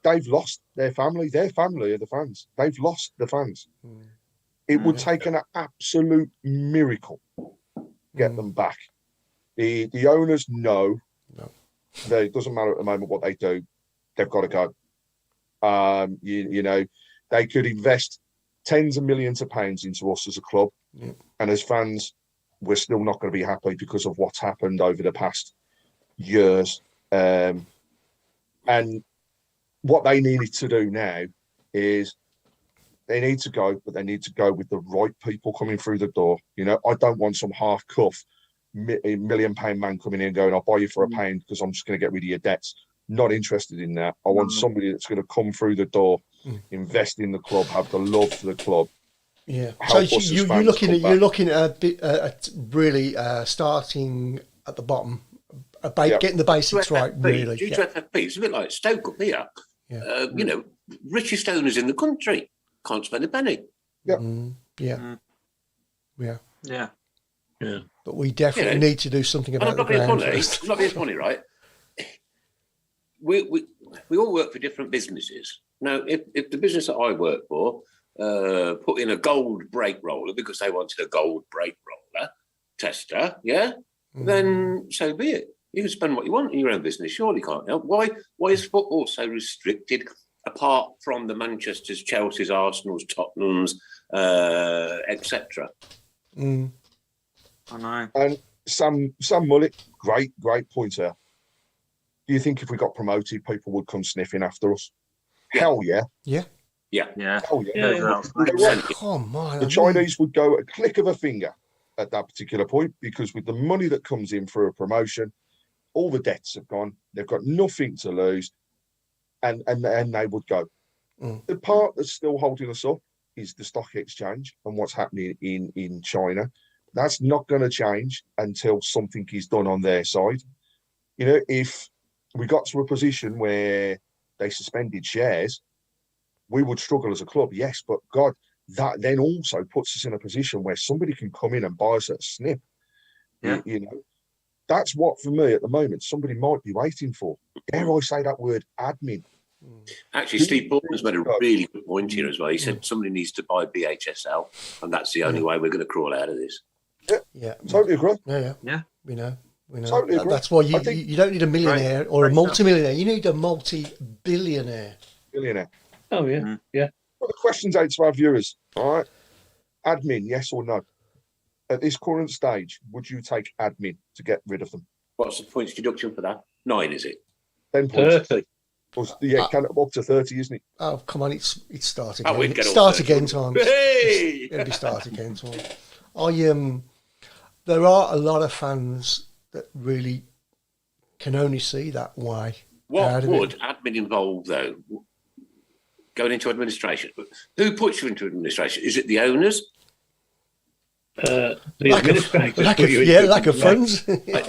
they've lost their family. Their family are the fans. They've lost the fans. It would take an absolute miracle to get them back. The owners know that it doesn't matter at the moment what they do. They've got to go. They could invest tens of millions of pounds into us as a club, and as fans, we're still not going to be happy because of what's happened over the past years. And what they needed to do now is they need to go, but they need to go with the right people coming through the door. You know, I don't want some half-cuff £1 million man coming in and going, I'll buy you for £1 because I'm just going to get rid of your debts. Not interested in that. I want somebody that's going to come through the door, invest in the club, have the love for the club. Yeah. So you're looking at really starting at the bottom, getting the basics right. Really, it's a bit like Stoke up here. Yeah. You know, richest owners in the country can't spend a penny. Yeah. Yeah. But we definitely need to do something about the ground. I'm not being funny, right? We all work for different businesses. Now, if the business that I work for put in a gold brake roller because they wanted a gold brake roller tester, then so be it. You can spend what you want in your own business. Surely can't help. Why is football so restricted? Apart from the Manchesters, Chelsea's, Arsenal's, Tottenham's, etc. I know. And Sam Mullet, great pointer. Do you think if we got promoted, people would come sniffing after us? Hell yeah. Yeah. Hell yeah. Come on. The Chinese would go a click of a finger at that particular point because with the money that comes in for a promotion, all the debts have gone. They've got nothing to lose. And they would go. The part that's still holding us up is the stock exchange and what's happening in China. That's not going to change until something is done on their side. You know, if we got to a position where they suspended shares, we would struggle as a club, yes. But God, that then also puts us in a position where somebody can come in and buy us at a snip. Yeah. You know, that's what, for me, at the moment, somebody might be waiting for. Dare I say that word, admin? Actually, Steve Portman's made a really good point here as well. He said somebody needs to buy BHSL, and that's the only way we're going to crawl out of this. Yeah. Totally agree. Yeah. We know. Totally agree. That's why you don't need a millionaire or a multi-millionaire. You need a multi-billionaire. Billionaire. Oh, yeah. Yeah. Put the questions out to our viewers. All right. Admin, yes or no? At this current stage, would you take admin to get rid of them? What's the points deduction for that? 9, is it? 10 points. 30. Up to 30, isn't it? Oh, come on, it's start again. It's start again time. Hey! It'll be start again time. There are a lot of fans that really can only see that way. What would admin involve, though? Going into administration. Who puts you into administration? Is it the owners? The administrators. Lack of funds.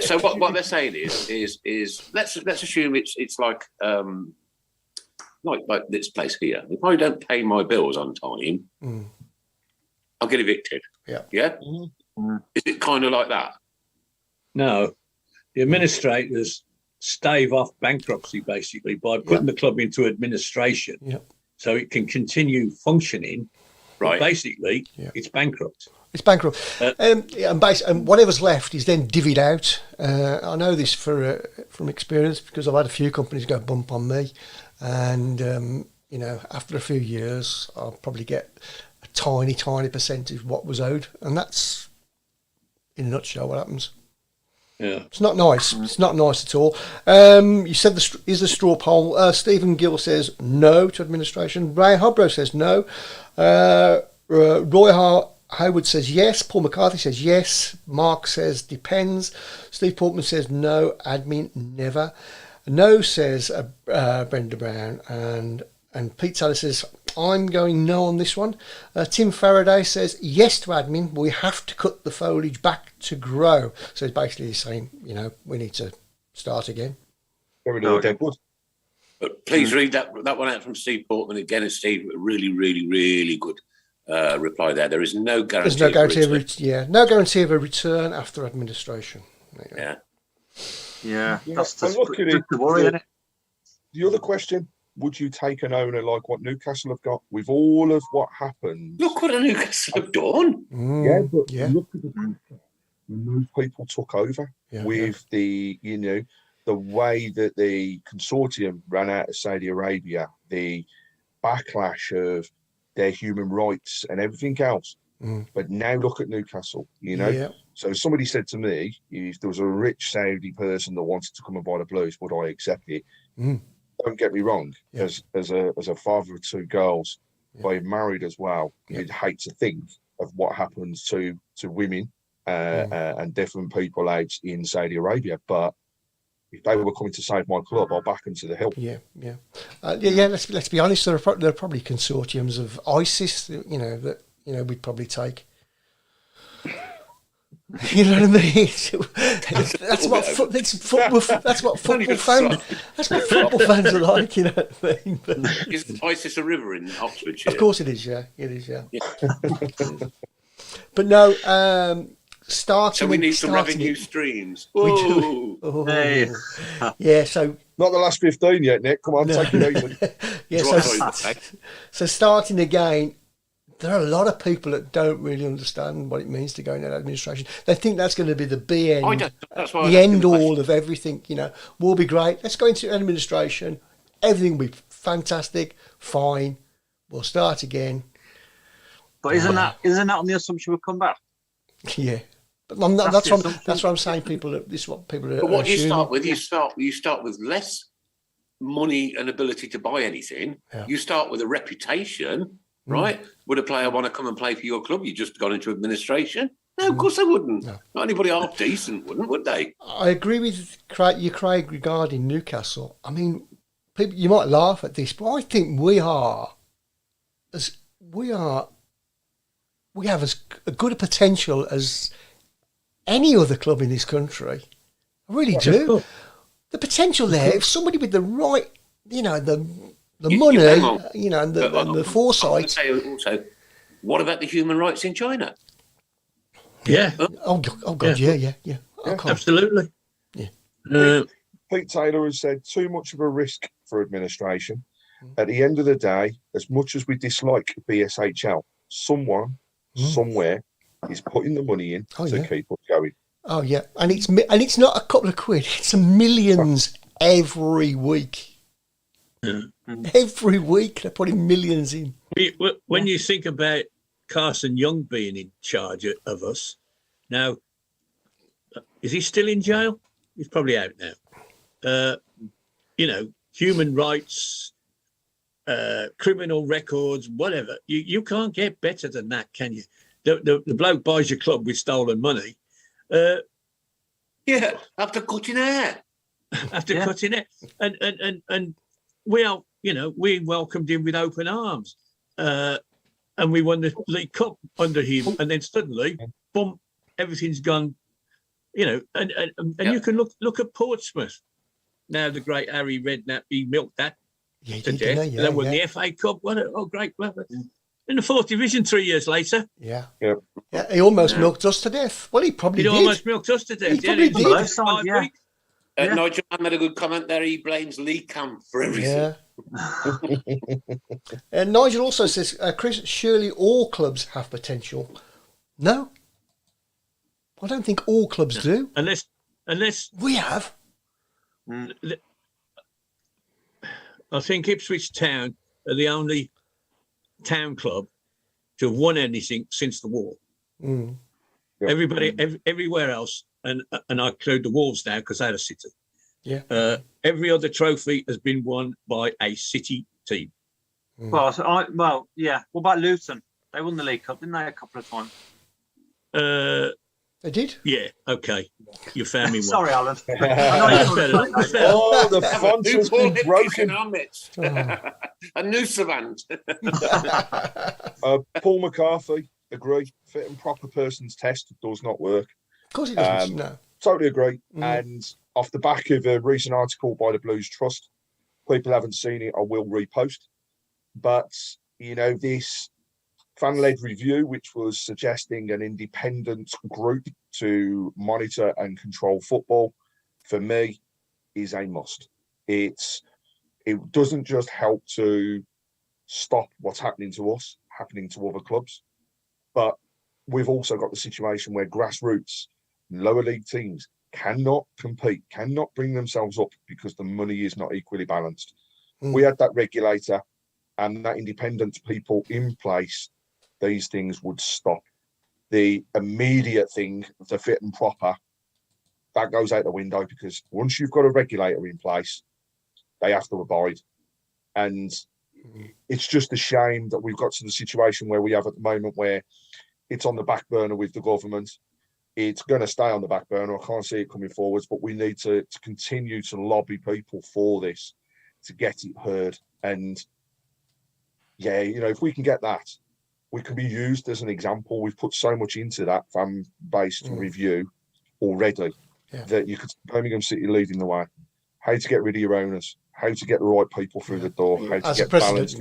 So what they're saying is let's assume it's like this place here. If I don't pay my bills on time, I'll get evicted. Yeah. Mm-hmm. Is it kind of like that? No, the administrators stave off bankruptcy basically by putting the club into administration, so it can continue functioning. Right. But basically, it's bankrupt. It's bankrupt, and whatever's left is then divvied out. I know this from experience because I've had a few companies go bump on me, and after a few years, I'll probably get a tiny percentage of what was owed, and that's in a nutshell what happens. Yeah, it's not nice. It's not nice at all. You said is the straw poll. Stephen Gill says no to administration. Ray Hobro says no. Roy Howard says yes. Paul McCarthy says yes. Mark says depends. Steve Portman says no. Admin never. No says Brenda Browne, and Pete Taylor says I'm going no on this one. Tim Faraday says yes to admin. We have to cut the foliage back to grow. So it's basically saying we need to start again. But please read that one out from Steve Portman again. And Steve, really, really, really good reply there. There is no guarantee. There's no guarantee of a return after administration. Yeah. That's the worry, isn't it? The other question: would you take an owner like what Newcastle have got with all of what happened? Look what Newcastle have done. Look at the when those people took over with the way that the consortium ran out of Saudi Arabia, the backlash of their human rights and everything else. But now look at Newcastle, you know. Yeah. So somebody said to me, if there was a rich Saudi person that wanted to come and buy the Blues, would I accept it? Don't get me wrong. Yeah. As a father of two girls, by married as well, you'd hate to think of what happens to women and different people out in Saudi Arabia. But if they were coming to save my club, I'll back them to the hill. Yeah. Let's be honest. There are probably consortiums of ISIS, that we'd probably take. You know what I mean? That's what football fans are like. You know what I mean? Is ISIS a river in Oxfordshire? Of course it is. Yeah, it is. Yeah. But no, starting. So we need some revenue streams. We do. Oh. Hey. Yeah. So not the last 15 yet, Nick. Come on, take it easy. Yeah. So starting again. There are a lot of people that don't really understand what it means to go into administration. They think that's going to be the end all of everything. We'll be great. Let's go into administration. Everything will be fantastic. Fine. We'll start again. But isn't that on the assumption we'll come back? Yeah. But that's what I'm saying. This is what people are. But what you start with, you start with less money and ability to buy anything. Yeah. You start with a reputation. Right? Would a player want to come and play for your club? You just gone into administration? No, of course they wouldn't. No. Not anybody half decent wouldn't, would they? I agree with you, Craig, regarding Newcastle. I mean, people, you might laugh at this, but I think we have as good a potential as any other club in this country. I really do. Cool. The potential there, if somebody with the right, the money, and the foresight. I would say also, what about the human rights in China? Yeah. Oh God, yeah. Absolutely. Yeah. Pete Taylor has said too much of a risk for administration. At the end of the day, as much as we dislike BSHL, someone, somewhere, is putting the money in to keep us going. Oh yeah, and it's not a couple of quid; it's millions every week. Every week they're putting millions in. When you think about Carson Young being in charge of us now, is he still in jail? He's probably out now. Human rights, criminal records, whatever. You can't get better than that, can you? The bloke buys your club with stolen money. After cutting hair. Cutting it, and we welcomed him with open arms, and we won the League Cup under him, and then suddenly, boom, everything's gone. And you can look at Portsmouth. Now the great Harry Redknapp, he milked that to death. They won the FA Cup. Great! In the fourth division 3 years later. Yeah. He almost milked us to death. Well, he probably did. Almost milked us to death. He probably did. Nigel made a good comment there. He blames Lee Camp for everything. Yeah. And Nigel also says, Chris, surely all clubs have potential. No. I don't think all clubs do. Unless we have. I think Ipswich Town are the only town club to have won anything since the war. Yep. Everybody, everywhere else, and I include the Wolves now because they're a city. Yeah. Every other trophy has been won by a city team. Well, What about Luton? They won the League Cup, didn't they, a couple of times? They did? Yeah. Okay. You found me one. Sorry, Alan. The font has been broken. A new savant. Paul McCarthy, agree. Fit and proper person's test does not work. Of course it doesn't. No. Totally agree. And off the back of a recent article by the Blues Trust, people haven't seen it, I will repost. But, this fan-led review, which was suggesting an independent group to monitor and control football, for me, is a must. It doesn't just help to stop what's happening to us, happening to other clubs, but we've also got the situation where grassroots, lower league teams cannot compete, cannot bring themselves up because the money is not equally balanced. We had that regulator and that independent people in place these things would stop. The immediate thing, the fit and proper, that goes out the window, because once you've got a regulator in place, they have to abide. And it's just a shame that we've got to the situation where we have at the moment, where it's on the back burner with the government. It's going to stay on the back burner. I can't see it coming forwards, but we need to continue to lobby people for this, to get it heard. And yeah, if we can get that, we can be used as an example. We've put so much into that fan-based review already that you could Birmingham City leading the way. How to get rid of your owners, how to get the right people through the door, how to get balance.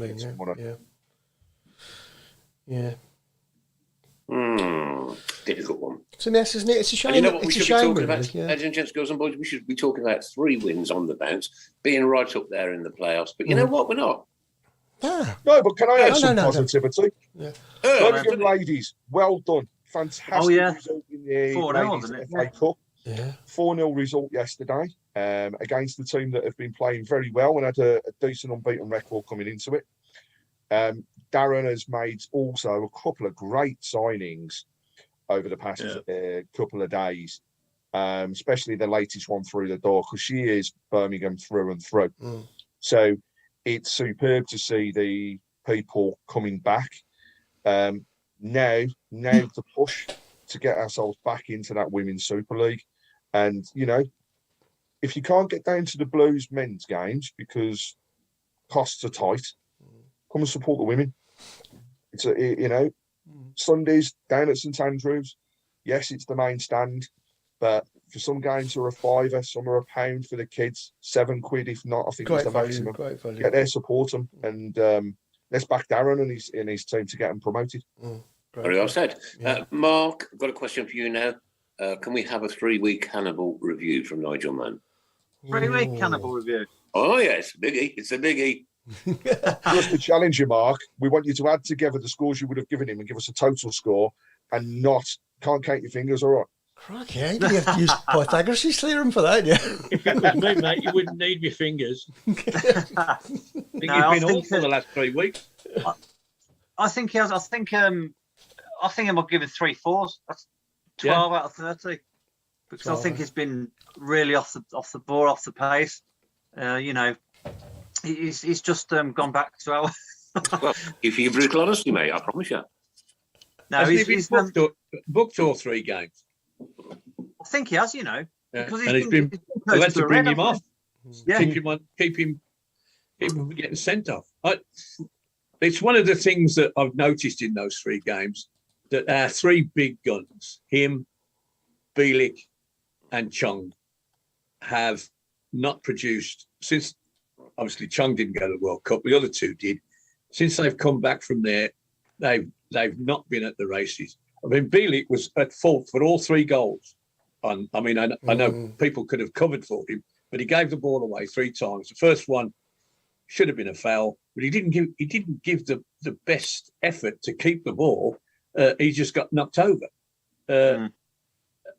Difficult one. It's a mess, isn't it? It's a shame. And you know what we it's should a shame, be talking really. about, ladies and gents, girls and boys? We should be talking about 3 wins on the bounce, being right up there in the playoffs. But you know what? We're not. Yeah. No, but can I add some positivity? Yeah. Birmingham ladies, well done. Fantastic result in the 4-0, FA Cup. Yeah. 4-0 result yesterday against the team that have been playing very well and had a decent unbeaten record coming into it. Darren has made also a couple of great signings over the past couple of days, especially the latest one through the door, because she is Birmingham through and through. So it's superb to see the people coming back. Now to push to get ourselves back into that Women's Super League. And, if you can't get down to the Blues men's games because costs are tight, come and support the women. It's Sundays down at St Andrews. Yes, it's the main stand, but for some games are a £5, some are £1 for the kids, £7 if not. I think it's the maximum. Get there, support them, and let's back Darren and his team to get them promoted. Very well said. Mark, I've got a question for you now. Can we have a 3-week Hannibal review from Nigel Mann? 3-week Hannibal review. Oh yeah, it's a biggie. It's a biggie. Just to challenge you, Mark, we want you to add together the scores you would have given him and give us a total score, and can't count your fingers, all right? Crikey, you have to use Pythagoras' theorem for that, yeah. If it was me, mate, you wouldn't need your fingers. I think you've been awful the last 3 weeks. I think he has. I think I might give it 3 4s. That's 12 out of 30. Because I think he's been really off the ball, off the pace. He's just gone back to our. Well, if you're brutal honesty, mate, I promise you. No, he's booked all 3 games. I think he has, because he's been let's bring him off. Yeah, keep him from getting sent off. It's one of the things that I've noticed in those 3 games, that our 3 big guns, him, Bielik, and Chung, have not produced since. Obviously, Chung didn't go to the World Cup. The other 2 did. Since they've come back from there, they've not been at the races. I mean, Bielik was at fault for all 3 goals. I know people could have covered for him, but he gave the ball away 3 times. The first one should have been a foul, but he didn't give the best effort to keep the ball. He just got knocked over, and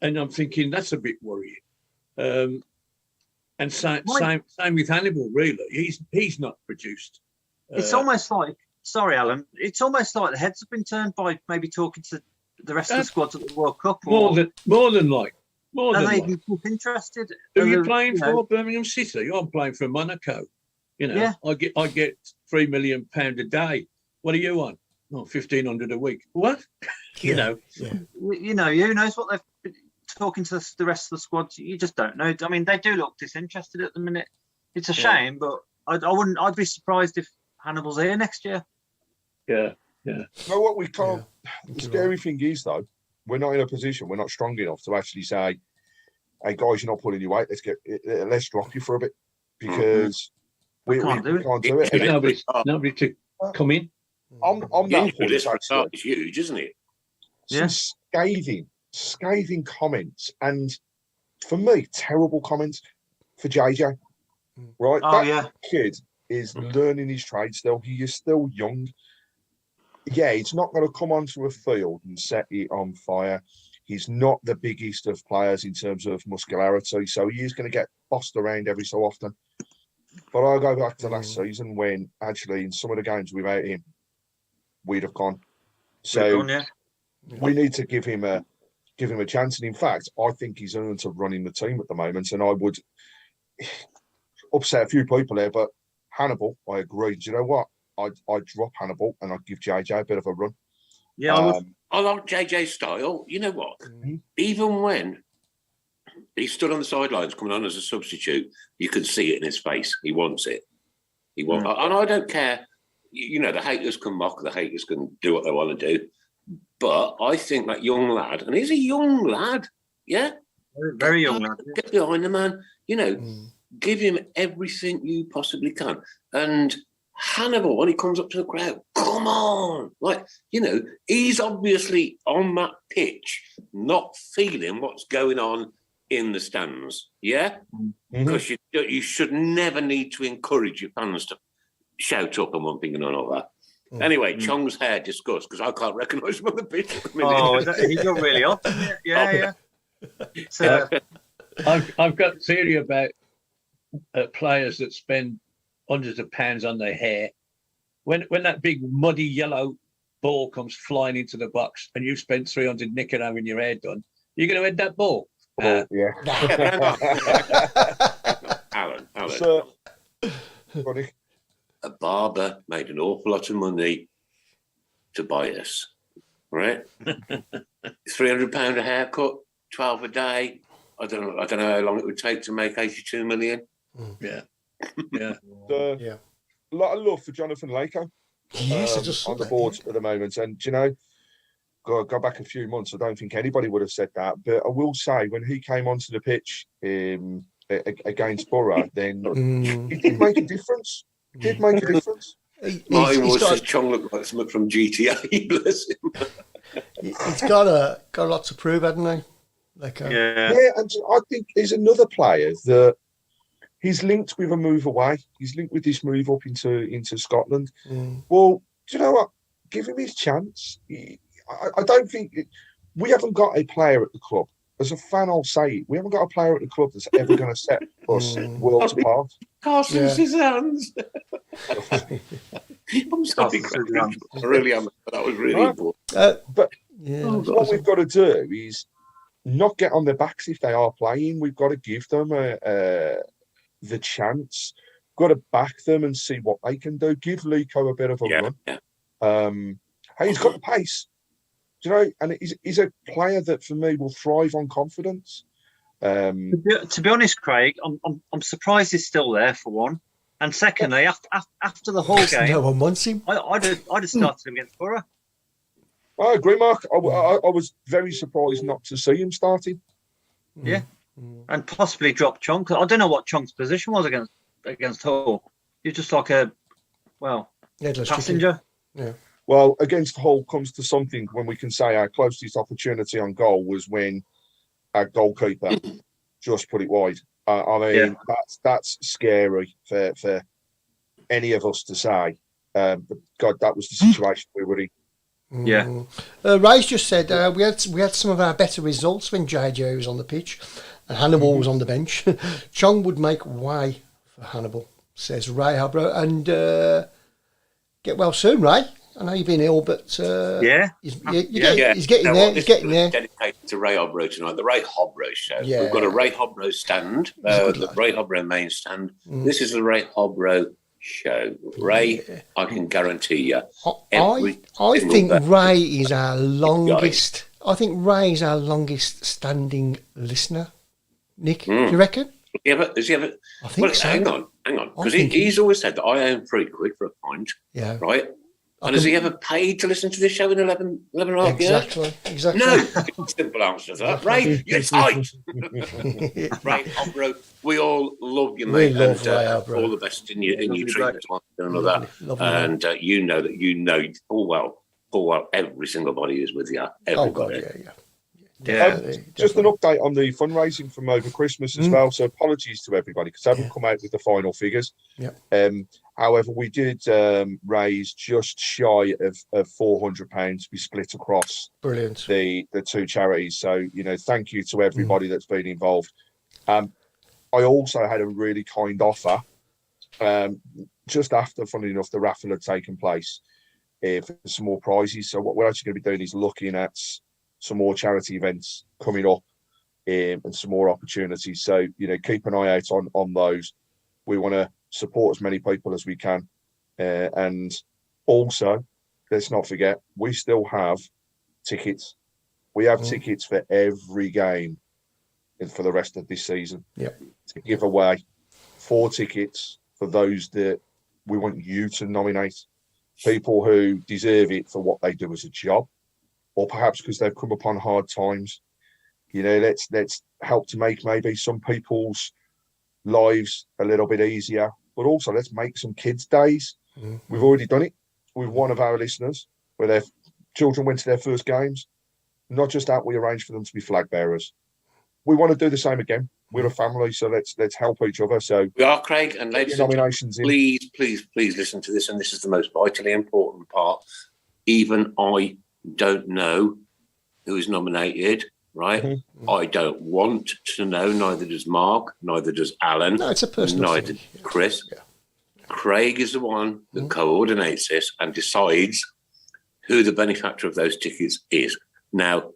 I'm thinking that's a bit worrying. And same with Hannibal. Really, he's not produced. It's almost like, sorry, Alan. It's almost like the heads have been turned by maybe talking to the rest of the squads at the World Cup. More than they even interested. Are you playing for Birmingham City? I'm playing for Monaco. I get £3 million a day. What are you on? Oh, 1,500 a week. What? Who knows what they've been talking to the rest of the squad. You just don't know. I mean, they do look disinterested at the minute. It's a shame, but I'd be surprised if Hannibal's here next year. Yeah. You know what we can't. The scary thing is, though, we're not in a position. We're not strong enough to actually say, "Hey guys, you're not pulling your weight. Let's drop you for a bit," because we can't do it. Nobody to come in. On that point, it's huge, isn't it? Some scathing comments, and for me, terrible comments for JJ. Right? That kid is learning his trade still. He is still young. Yeah, he's not going to come onto a field and set it on fire. He's not the biggest of players in terms of muscularity, so he is going to get bossed around every so often. But I'll go back to last season when actually in some of the games without him, we'd have gone So we need to give him a chance. And in fact, I think he's earned a run in the team at the moment. And I would upset a few people here, but Hannibal, I agree. Do you know what? I'd drop Hannibal and I'd give JJ a bit of a run. Yeah, I like JJ's style. You know what? Even when he stood on the sidelines coming on as a substitute, you could see it in his face. He wants it. And I don't care. You know, the haters can mock, the haters can do what they want to do. But I think that young lad, and he's a young lad, yeah? Very young lad. Get behind the man, you know, give him everything you possibly can. And Hannibal, when he comes up to the crowd, come on. Like, you know, he's obviously on that pitch, not feeling what's going on in the stands, yeah? Because you should never need to encourage your fans to shout up and one thing and all that. Anyway, Chong's hair discussed because I can't recognise him on the pitch. He got really off. Yeah. So, I've got a theory about players that spend hundreds of pounds on their hair. When that big muddy yellow ball comes flying into the box and you've spent 300 nicking having your hair done, you're going to head that ball. Alan. So, buddy. A barber made an awful lot of money to buy us, right? £300 a haircut, 12 a day. I don't know how long it would take to make 82 million. Yeah. A lot of love for Jonathan Lako. Yes, I just saw on the that, board at the moment. And, you know, go back a few months, I don't think anybody would have said that. But I will say, when he came onto the pitch against Borough, then it did make a difference. Mine was just Chong looked like something from GTA. Bless him. He's got a lot to prove, hasn't he? And I think he's another player that he's linked with a move away. He's linked with this move up into Scotland. Well, do you know what? Give him his chance. I don't think we haven't got a player at the club. As a fan, I'll say it. We haven't got a player at the club that's ever going to set us worlds apart. Carson's his hands. I'm sorry, Craig. I really am. That was really important. What we've got to do is not get on their backs if they are playing. We've got to give them the chance. Got to back them and see what they can do. Give Lico a bit of a run. Hey, he's got the pace. You know, and he's a player that for me will thrive on confidence. To be honest, Craig, I'm surprised he's still there for one, and secondly, after the whole game, no one wants him. I'd have started him against Borough. I agree, Mark. I was very surprised not to see him starting. Yeah, and possibly drop Chong. I don't know what Chong's position was against Hull. He's just like a passenger. Yeah. Well, against Hull comes to something when we can say our closest opportunity on goal was when our goalkeeper just put it wide. I mean, that's scary for any of us to say. But God, that was the situation we were in. Yeah. Ray's just said we had some of our better results when JJ was on the pitch and Hannibal was on the bench. Chong would make way for Hannibal, says Ray Hobro, and get well soon, Ray. I know you've been ill, but he's getting there. He's getting there. Dedicated to Ray Hobro tonight, the Ray Hobro show. Yeah. We've got a Ray Hobro stand, the Ray Hobro main stand. This is the Ray Hobro show. Ray, I can guarantee you. I think Ray is our longest. I think Ray is our longest standing listener. Nick, do you reckon? Has he ever? I think so. Hang on, because he's always said that I own £3 for a pint. Yeah. Right. And has he ever paid to listen to this show in 11 and a half years? Exactly. No. Simple answer to that. Ray, you're tight. Ray Hobro, we all love you, mate. We love Ray Hobro. All the best in your treatment and all that. And you know full well every single body is with you. Everybody. Oh, God, just an update on the fundraising from over Christmas as well. So apologies to everybody because I haven't come out with the final figures. However, we did raise just shy of £400 to be split across the two charities. So, you know, thank you to everybody that's been involved. I also had a really kind offer just after, funnily enough, the raffle had taken place. for some more prizes. So what we're actually going to be doing is looking at some more charity events coming up and some more opportunities. So, keep an eye out on those. We want to support as many people as we can. And also, let's not forget, we still have tickets. We have tickets for every game for the rest of this season. Yep. To give away 4 tickets for those that we want you to nominate. People who deserve it for what they do as a job, or perhaps because they've come upon hard times. Let's help to make maybe some people's lives a little bit easier, but also let's make some kids' days. Mm-hmm. We've already done it with one of our listeners, where their children went to their first games. Not just that, we arranged for them to be flag bearers. We want to do the same again. We're a family, so let's help each other. So we are, Craig, and ladies and gentlemen, please listen to this, and this is the most vitally important part. Even I don't know who is nominated, right? Mm-hmm. I don't want to know, neither does Mark, neither does Alan. No, it's a personal neither thing. Chris. Yeah. Craig is the one that coordinates this and decides who the benefactor of those tickets is. Now,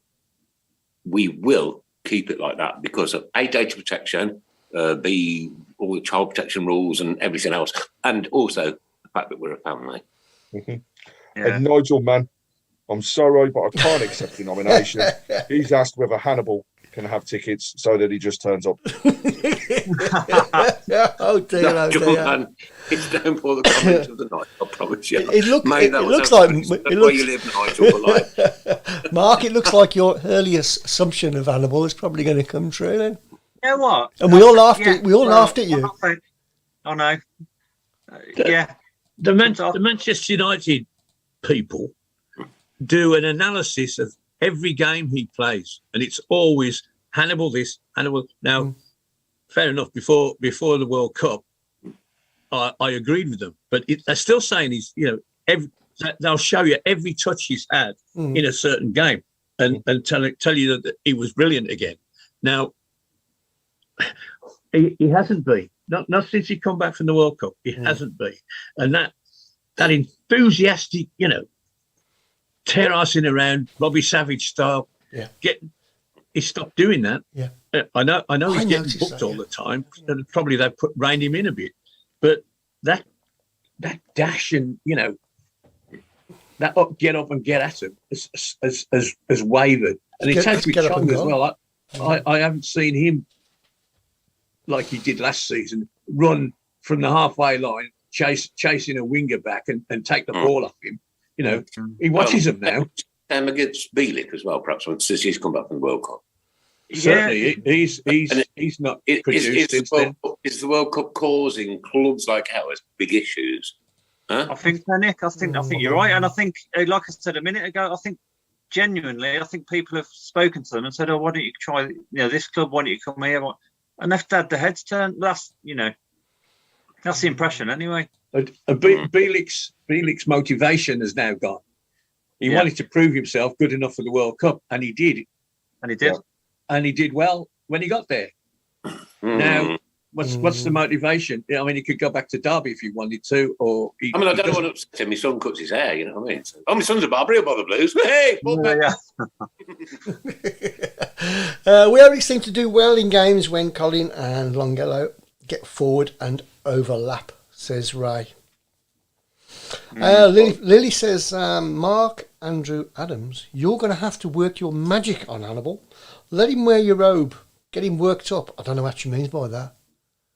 we will keep it like that because of A, data protection, B, all the child protection rules and everything else, and also the fact that we're a family. Mm-hmm. Yeah. And Nigel, man, I'm sorry, but I can't accept the nomination. He's asked whether Hannibal can have tickets so that he just turns up. Oh dear, Nigel, man, it's down for the comments of the night, I promise you. It looks like where you live, Nigel. Mark, it looks like your earliest assumption of Hannibal is probably going to come true then. You know what? And we all laughed at you. Oh no. The Manchester United people do an analysis of every game he plays, and it's always Hannibal this, Hannibal. Now, fair enough, before the World Cup, I agreed with them, but they're still saying he's, they'll show you every touch he's had in a certain game and tell you that he was brilliant again. Now, he hasn't been. Not since he come back from the World Cup. He hasn't been. And that enthusiastic, terracing around Robbie Savage style. Yeah. He stopped doing that. Yeah. I know he's getting booked all the time. And probably they've reined him in a bit. But that dash and, that get up and get at him has wavered. And it takes me Chong as well. I haven't seen him like he did last season, run from the halfway line, chasing a winger back and take the ball off him. He watches them now. Against Bielik as well, perhaps, since he's come back from the World Cup. Certainly, he's not produced since then. Is the World Cup causing clubs like ours big issues? Huh? I think so, Nick. I think you're right, and I think, like I said a minute ago, I think genuinely, people have spoken to them and said, "Oh, why don't you try? This club. Why don't you come here?" And they've had their heads turned. That's the impression anyway. Bielik's motivation has now gone. He wanted to prove himself good enough for the World Cup, and he did. And he did. And he did well when he got there. Now, what's the motivation? I mean, he could go back to Derby if he wanted to, or I don't want to upset him. My son cuts his hair, you know what I mean? My son's a barber, he'll bother Blues. Hey, we already seem to do well in games when Colin and Longfellow get forward and overlap, says Ray. Lily says, Mark Andrew Adams, you're going to have to work your magic on Hannibal. Let him wear your robe. Get him worked up. I don't know what she means by that.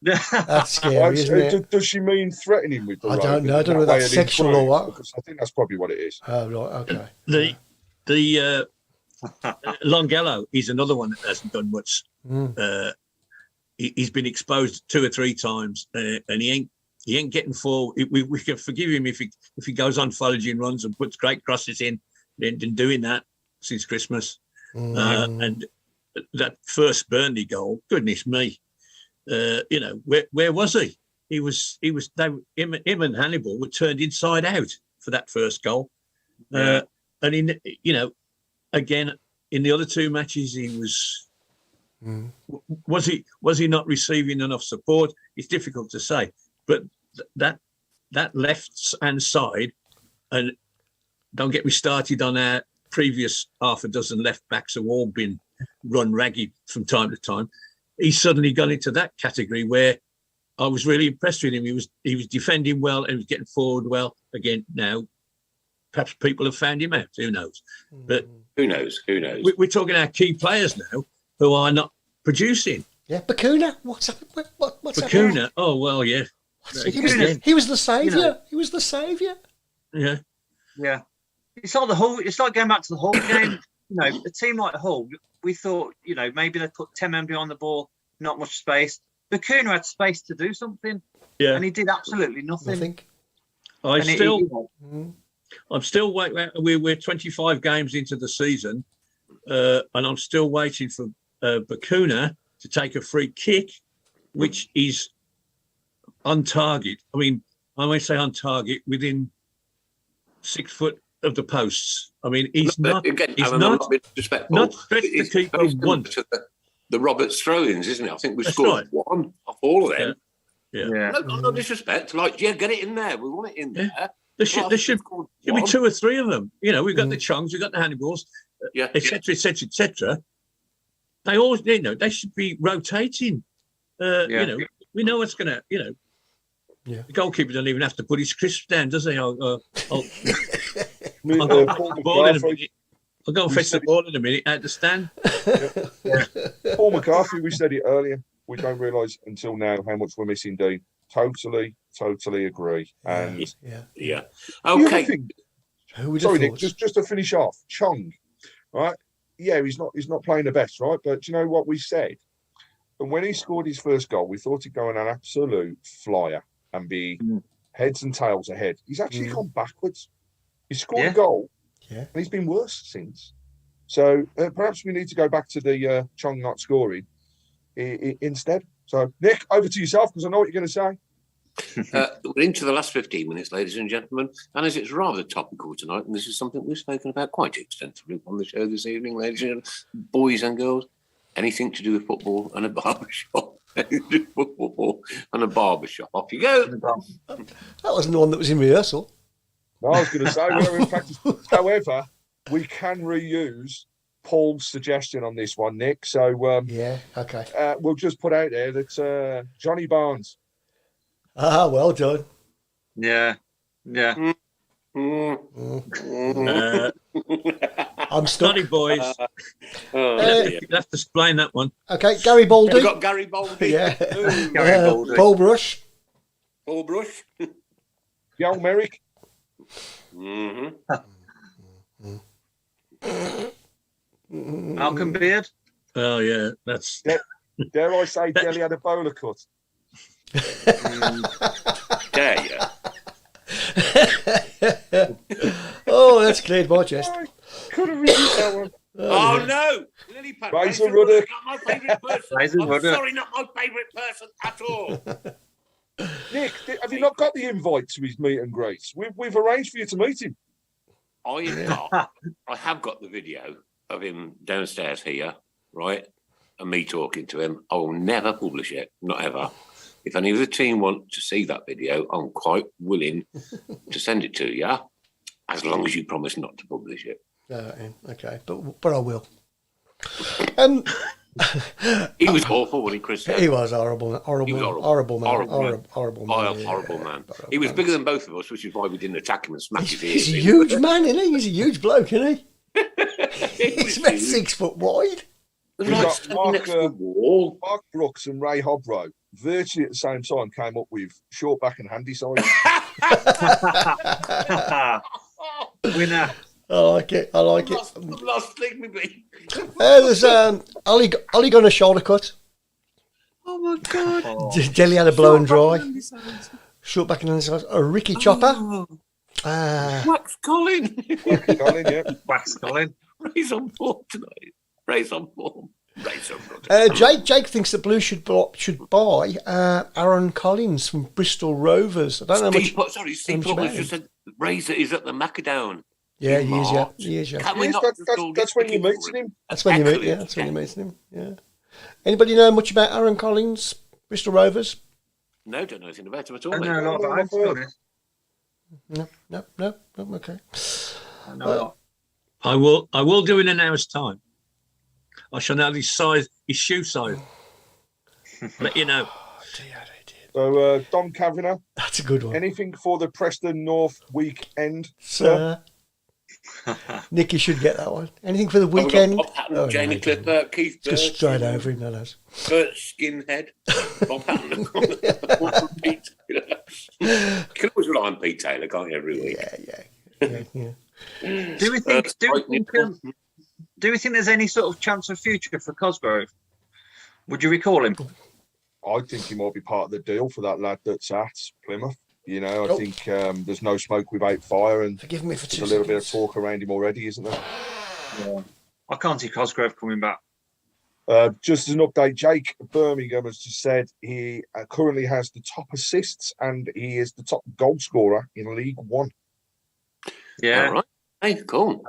That's scary, isn't it? Does she mean threatening with the robe? I don't know if that's sexual or what. I think that's probably what it is. Oh, right, okay. The Longfellow is another one that hasn't done much. He's been exposed 2 or 3 times, and he ain't getting forward. We can forgive him if he goes on foraging runs and puts great crosses in. He ain't been doing that since Christmas. And that first Burnley goal, goodness me, where was he? Him and Hannibal were turned inside out for that first goal. And again, in the other 2 matches, he was. Was he not receiving enough support? It's difficult to say, but that left hand side, and don't get me started on our previous half a dozen left backs have all been run ragged from time to time. He's suddenly gone into that category where I was really impressed with him. He was defending well and he was getting forward well. Again, now perhaps people have found him out. Who knows? But who knows? We're talking our key players now who are not producing. Yeah, Bacuna. What's happening? What's Bacuna? happening? Oh well, yeah. He was the saviour. You know, he was the saviour. Yeah. Yeah. It's like going back to the Hull game. You know, a team like Hull, we thought, you know, maybe they put 10 men behind the ball, not much space. Bacuna had space to do something. Yeah. And he did absolutely nothing. I'm still waiting. We're 25 games into the season, and I'm still waiting for Bacuna to take a free kick, which is on target. I mean, I may say on target within 6 foot of the posts. I mean, he's not stretched the keeper once. The Roberts throw-ins, isn't it? I think we scored one off all of them. Yeah. No disrespect. Like, get it in there. We want it in there. There should be 2 or 3 of them. You know, we've got the Chongs, we've got the Hannibals, etc., etc., etc. They all, you know, they should be rotating. You know, we know what's going to, you know. Yeah. The goalkeeper doesn't even have to put his crisps down, does he? I'll go and fetch the ball in a minute out the stand. Paul McCarthy, we said it earlier. We don't realise until now how much we're missing Dean. Totally agree. And okay. Sorry, Nick, just to finish off, Chong, right? Yeah, he's not playing the best, right? But do you know what we said? And when he scored his first goal, we thought he'd go on an absolute flyer and be heads and tails ahead. He's actually gone backwards. He scored a goal, and he's been worse since. So perhaps we need to go back to the Chong not scoring instead. So, Nick, over to yourself, because I know what you're going to say. We're into the last 15 minutes, ladies and gentlemen, and as it's rather topical tonight, and this is something we've spoken about quite extensively on the show this evening, ladies and gentlemen, boys and girls, anything to do with football and a barbershop. Football and a barbershop. Off you go. That wasn't the one that was in rehearsal. No, I was going to say we're in practice. However, we can reuse Paul's suggestion on this one, Nick. So okay. We'll just put out there that Johnny Barnes. Ah, well done. Yeah. I'm stuck, boys. You'll have to explain that one. Okay, Gary Baldy. We've got Gary Baldy. Yeah. Gary Baldy. Paul Brush. Young Merrick. Malcolm Beard. Oh yeah, that's. Dare I say, Delhi had a bowler cut. Dare you? Oh, that's cleared my chest. Could have read that one. Oh no! Lily Pad, Razor Ruddock. Not my favourite person. I'm sorry, not my favourite person at all. Nick, have you not got the invite to his meet and greet? We've arranged for you to meet him. I have got the video of him downstairs here, right? And me talking to him. I will never publish it, not ever. If any of the team want to see that video, I'm quite willing to send it to you, as long as you promise not to publish it. Okay, but I will. He was awful when he Chris. He was horrible man. Horrible man. He was bigger than both of us, which is why we didn't attack him and smack his ears. He's a huge man, isn't he? He's a huge bloke, isn't he? He's about 6 foot wide. We've got Mark Brooks and Ray Hobrow virtually at the same time came up with short back and handy size. Winner. I like it. Last thing with me. There's Ollie got a shoulder cut. Oh my God. Jelly had a blow and dry. Short back and handy size. A Ricky Chopper. Wax Colin. Wax Colin. Ray's on form tonight. Ray's on form. Jake thinks that Blue should buy Aaron Collins from Bristol Rovers. I don't know Steve Potter's just said Razor is at the Macadam. Yeah, he is. That's when you're meeting him. That's when you're meeting him. Yeah. Anybody know much about Aaron Collins, Bristol Rovers? No, don't know anything about him at all. I don't know a lot about him. No. Okay. I will do in an hour's time. I shall know his shoe size. Let you know. So, Dom Kavanagh. That's a good one. Anything for the Preston North weekend, sir? Nicky should get that one. Anything for the weekend? Jamie Clipper, Keith Birch. Just straight over him, no. Birch Skinhead. Bob Patton. You can always rely on Pete Taylor, can't you, every week? Yeah. Do we think there's any sort of chance of future for Cosgrove? Would you recall him? I think he might be part of the deal for that lad that's at Plymouth. You know, I think there's no smoke without fire, and forgive me for there's a little bit of talk around him already, isn't there? Yeah. I can't see Cosgrove coming back. Just as an update, Jake Birmingham has just said he currently has the top assists and he is the top goal scorer in League One. Yeah. All right. Hey, cool.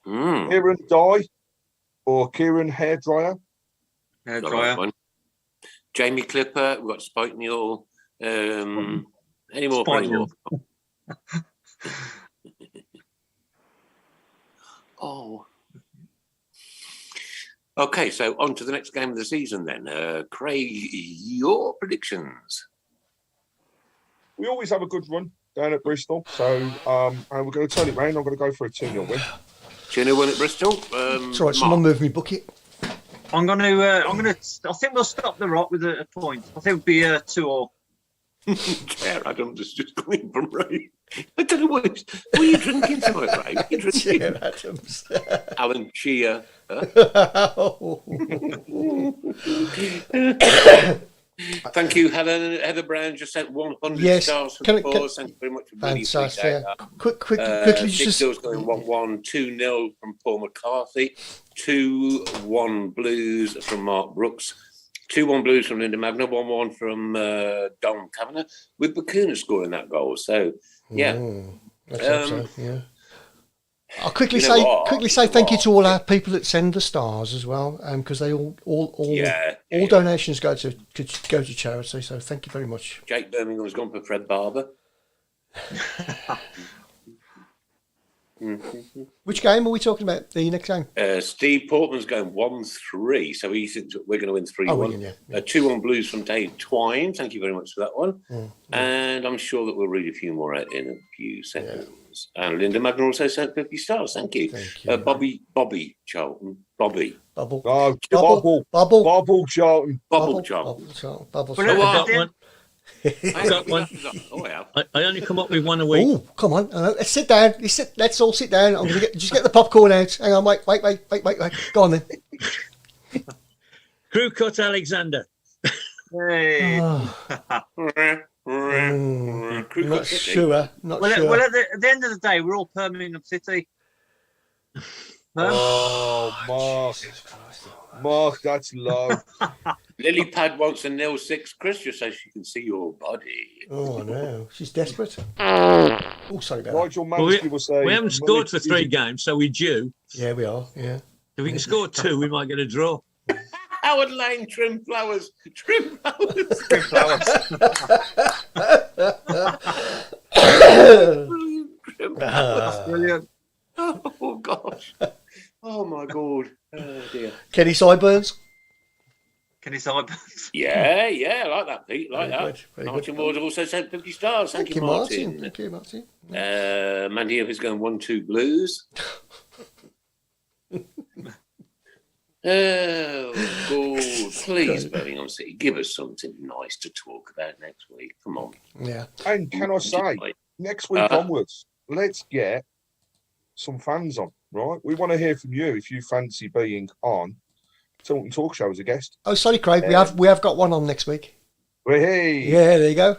Kieran Dye or Kieran Hairdryer? Hairdryer. Jamie Clipper, we've got Spike Newell. Any more? Oh. Okay, so on to the next game of the season then. Craig, your predictions? We always have a good run down at Bristol, so and we're going to turn it round. I'm going to go for a 2-0 win. 2-0 win at Bristol. It's all right, someone move me bucket. I think we'll stop the rot with a point. I think it'll be 2-2. Chair Adams is just coming from Ray. I don't know what are you drinking tonight, Ray? You drinking? Chair Adams. Alan Shear. Thank you, Helen. Heather Brown just sent 100 stars from the pause. Thank you very much. Fantastic. Quickly, just going 1-1, 2-0 from Paul McCarthy, 2-1 Blues from Mark Brooks, 2-1 Blues from Linda Magna, 1-1 from Dom Kavanagh, with Bakuna scoring that goal. So, yeah. I'll quickly say thank you to all our people that send the stars as well, because they all donations go to charity. So thank you very much. Jake Birmingham's gone for Fred Barber. Which game are we talking about? The next game? Steve Portman's going 1-3, so he thinks we're going to win 3-1. 2-1 Blues from Dave Twine. Thank you very much for that one. And I'm sure that we'll read a few more out in a few seconds. And Linda Magna also sent 50 stars. Thank you. Bobby Charlton. Bobby. Bubble Charlton. Bubble Charlton. I got one. I only come up with one a week. Oh, come on. Let's sit down. Let's all sit down. I'm going to get the popcorn out. Hang on, wait. Go on then. Crew cut Alexander. Hey. Not sure. Well, at the end of the day, we're all Birmingham City. Mark, that's low. Lily Pad wants a 0-6 Chris just so she can see your body. Oh, no. She's desperate. Oh, sorry about Nigel Mansky will say... We haven't scored for 3 games, so we're due. Yeah, we are, yeah. If we can score 2, we might get a draw. Howard Lane, trim flowers. Brilliant. Oh, gosh. Oh, my God. Oh, dear. Kenny Sideburns. Yeah, I like that, Pete. Martin Ward also sent 50 stars. Thank you, Martin. Thank you, Martin. Mandy is going 1-2 Blues. Oh, God. Please, Birmingham City, give us something nice to talk about next week. Come on. Yeah. And can I say, next week onwards, let's get some fans on, right? We want to hear from you if you fancy being on Tilton Talk Show as a guest. Oh, sorry, Craig. We have got one on next week. Hey. Yeah, there you go.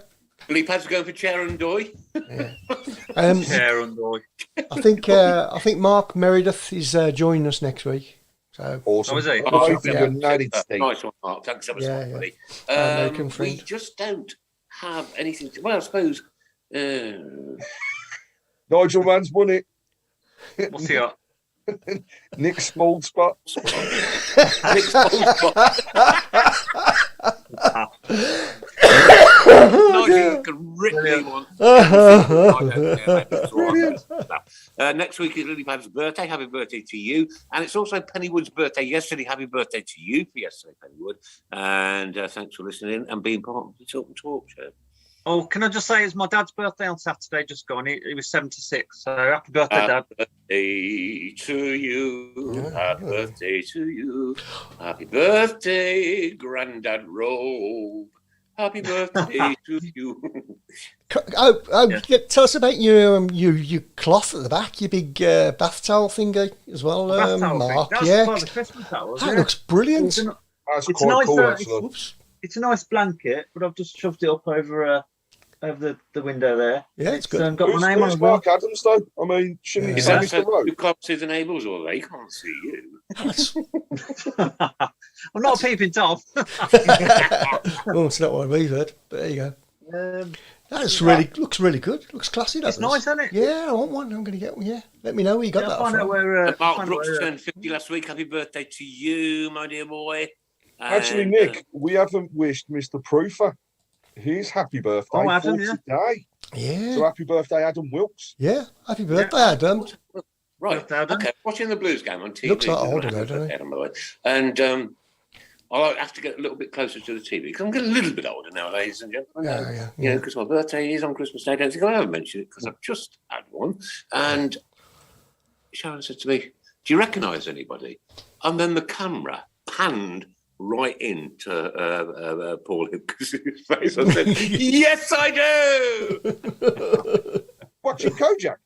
Billy Pad's going for Chair and Doy. Yeah. Chair and Doy. I think Mark Meredith is joining us next week. So awesome. Is he? United States. Nice one, Mark. Thanks so much, buddy. We just don't have anything. I suppose. Nigel Mann's won it. What's he up? Nick Spaldspot. Nick Spaldspot. you can rip me once. I don't care. Next week is Lily Pad's birthday. Happy birthday to you. And it's also Pennywood's birthday yesterday. Happy birthday to you for yesterday, Pennywood. And thanks for listening and being part of the Tilton Talk Show. Oh, can I just say it's my dad's birthday on Saturday, just gone. He was 76. So happy birthday, Dad. Happy birthday to you. Happy birthday to you. Happy birthday, Grandad Robe. Happy birthday to you. Tell us about your cloth at the back, your big bath towel thingy as well, Mark. That's part of the Christmas towel. That looks brilliant. It's quite cool, actually. It's a nice blanket, but I've just shoved it up over the window there. Yeah, it's good. Got my name on it. Mark Adams, though. I mean, shouldn't he say Mr. Rowe? You can't see the neighbours, or they can't see you. I'm not a peeping Tom. Well, it's not what we've heard, but there you go. Looks really good. Looks classy. It's nice, isn't it? Yeah, I want one. I'm going to get one. Yeah, let me know where you got that from. Mark Brooks turned 50 last week. Happy birthday to you, my dear boy. Actually, Nick, we haven't wished Mr. Proofer his happy birthday Adam, today. Yeah. So happy birthday, Adam Wilkes. Yeah, happy birthday, Adam. Right. Okay. Watching the Blues game on TV. Looks like older, doesn't it? And I have to get a little bit closer to the TV because I'm getting a little bit older now, ladies and gentlemen. Yeah. You know, because my birthday is on Christmas Day. I don't think I ever mentioned it because I've just had one. And Sharon said to me, "Do you recognise anybody?" And then the camera panned right into Paul Hipkins' face. I said, "Yes, I do." Watching Kojak.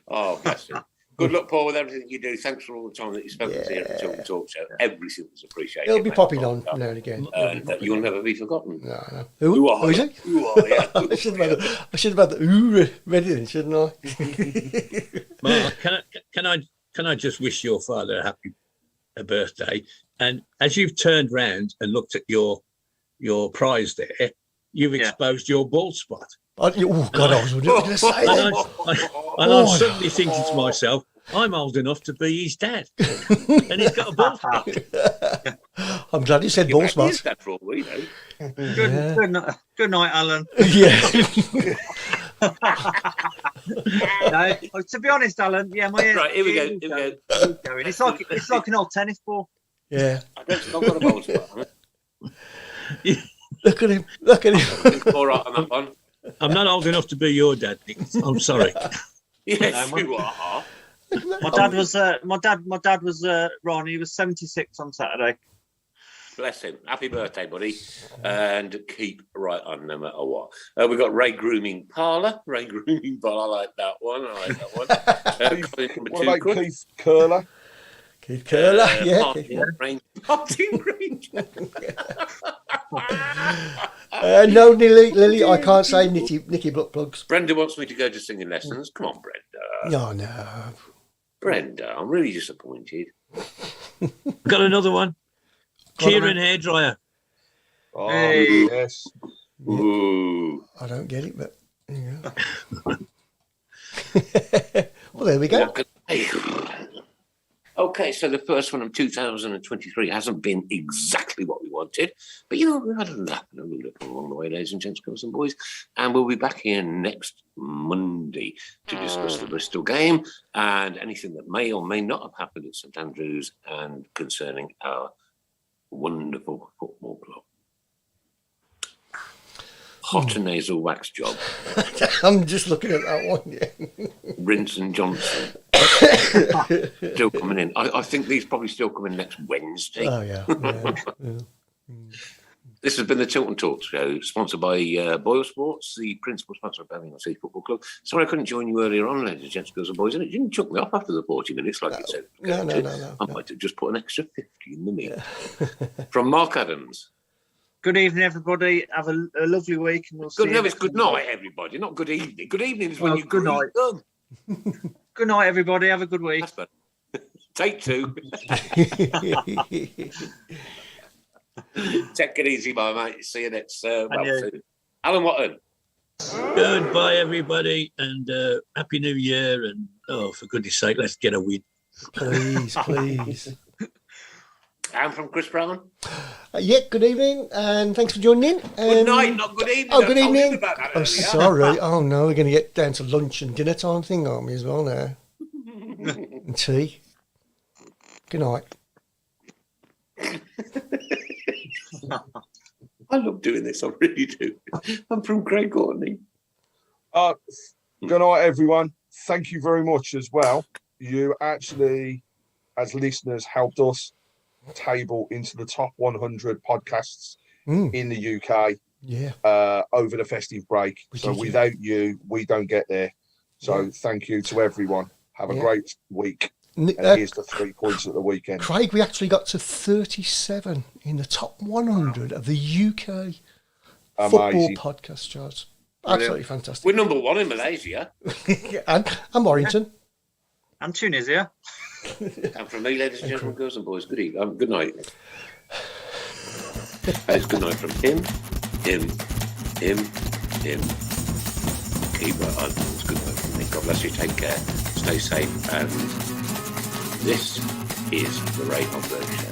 Oh, bless you. Good luck, Paul, with everything you do. Thanks for all the time that you spent here at the Tilton Talk Show. Everything was appreciated. He'll be popping on now and again. And you'll never be forgotten. No. Who are you? Yeah. I should have had the ooh ready then, shouldn't I? Mark, can I just wish your father a happy birthday? And as you've turned round and looked at your prize there, you've exposed your bald spot. I was going to say that. And I'm suddenly thinking to myself, I'm old enough to be his dad, and he's got a bald spot. I'm glad you said bald spot. That's for all we know. Good night, Alan. Yeah. No, to be honest, Alan, right, here we go. It's like an old tennis ball. Yeah. I don't think I've got a bald spot. Look at him. All right on that one. I'm not old enough to be your dad, Nick. I'm sorry. Yes, you are. My dad was Ron. He was 76 on Saturday. Bless him. Happy birthday, buddy. And keep right on no matter what. We've got Ray Grooming Parlour. I like that one. What about Keith Curler? Keith Curler, Parting range. No, Lily, I can't say Nicky Block Plugs. Brenda wants me to go to singing lessons. Come on, Brenda. No. Brenda, I'm really disappointed. Got another one. Kieran hairdryer. Oh, hey. Yes. Ooh. I don't get it, but well, there we go. Okay, so the first one of 2023 hasn't been exactly what we wanted, but we've had a lap and a look along the way, ladies and gents, girls and boys, and we'll be back here next Monday to discuss the Bristol game and anything that may or may not have happened at St Andrews and concerning our wonderful football club. Hot and nasal wax job. I'm just looking at that one. Yeah. Rinse and Johnson. Still coming in. I think these probably still come in next Wednesday. Oh, yeah. This has been the Tilton Talk Show, sponsored by Boyle Sports, the principal sponsor of Birmingham City Football Club. Sorry I couldn't join you earlier on, ladies and gents, girls and boys, and it didn't chuck me off after the 40 minutes like it said. No. I might have just put an extra 50 in the meal. From Mark Adams. Good evening, everybody. Have a lovely week. And we'll see you. It's good night, everybody, not good evening. Good evening is when you good night. Good night, everybody. Have a good week. Take two. Take it easy, my mate. See you next soon. Alan Watton. Goodbye, everybody, and Happy New Year. And, for goodness sake, let's get a win. Please. And from Chris Browne. Good evening, and thanks for joining in. Good night, not good evening. Oh, good evening. I'm sorry. Oh, no, we're going to get down to lunch and dinner time thing, aren't we, as well now? And tea. Good night. I love doing this, I really do. I'm from Craig Courtney. Good night, everyone. Thank you very much as well. You actually, as listeners, helped us table into the top 100 podcasts in the UK over the festive break. Without you, we don't get there. So thank you to everyone. Have a great week. And here's the 3 points at the weekend. Craig, we actually got to 37 in the top 100 of the UK football podcast charts. Absolutely fantastic. We're number 1 in Malaysia. and Warrington. And Tunisia. And from me, ladies and gentlemen, girls and boys, good evening. Good night. It's good night from him. Keep right on. It's good night from me. God bless you. Take care. Stay safe. And this is the Ray Hogberg Show.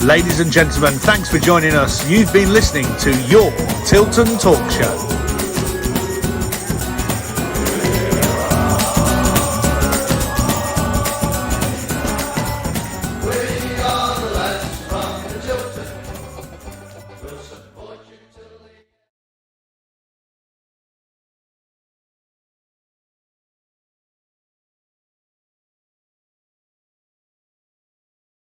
Ladies and gentlemen, thanks for joining us. You've been listening to your Tilton Talk Show.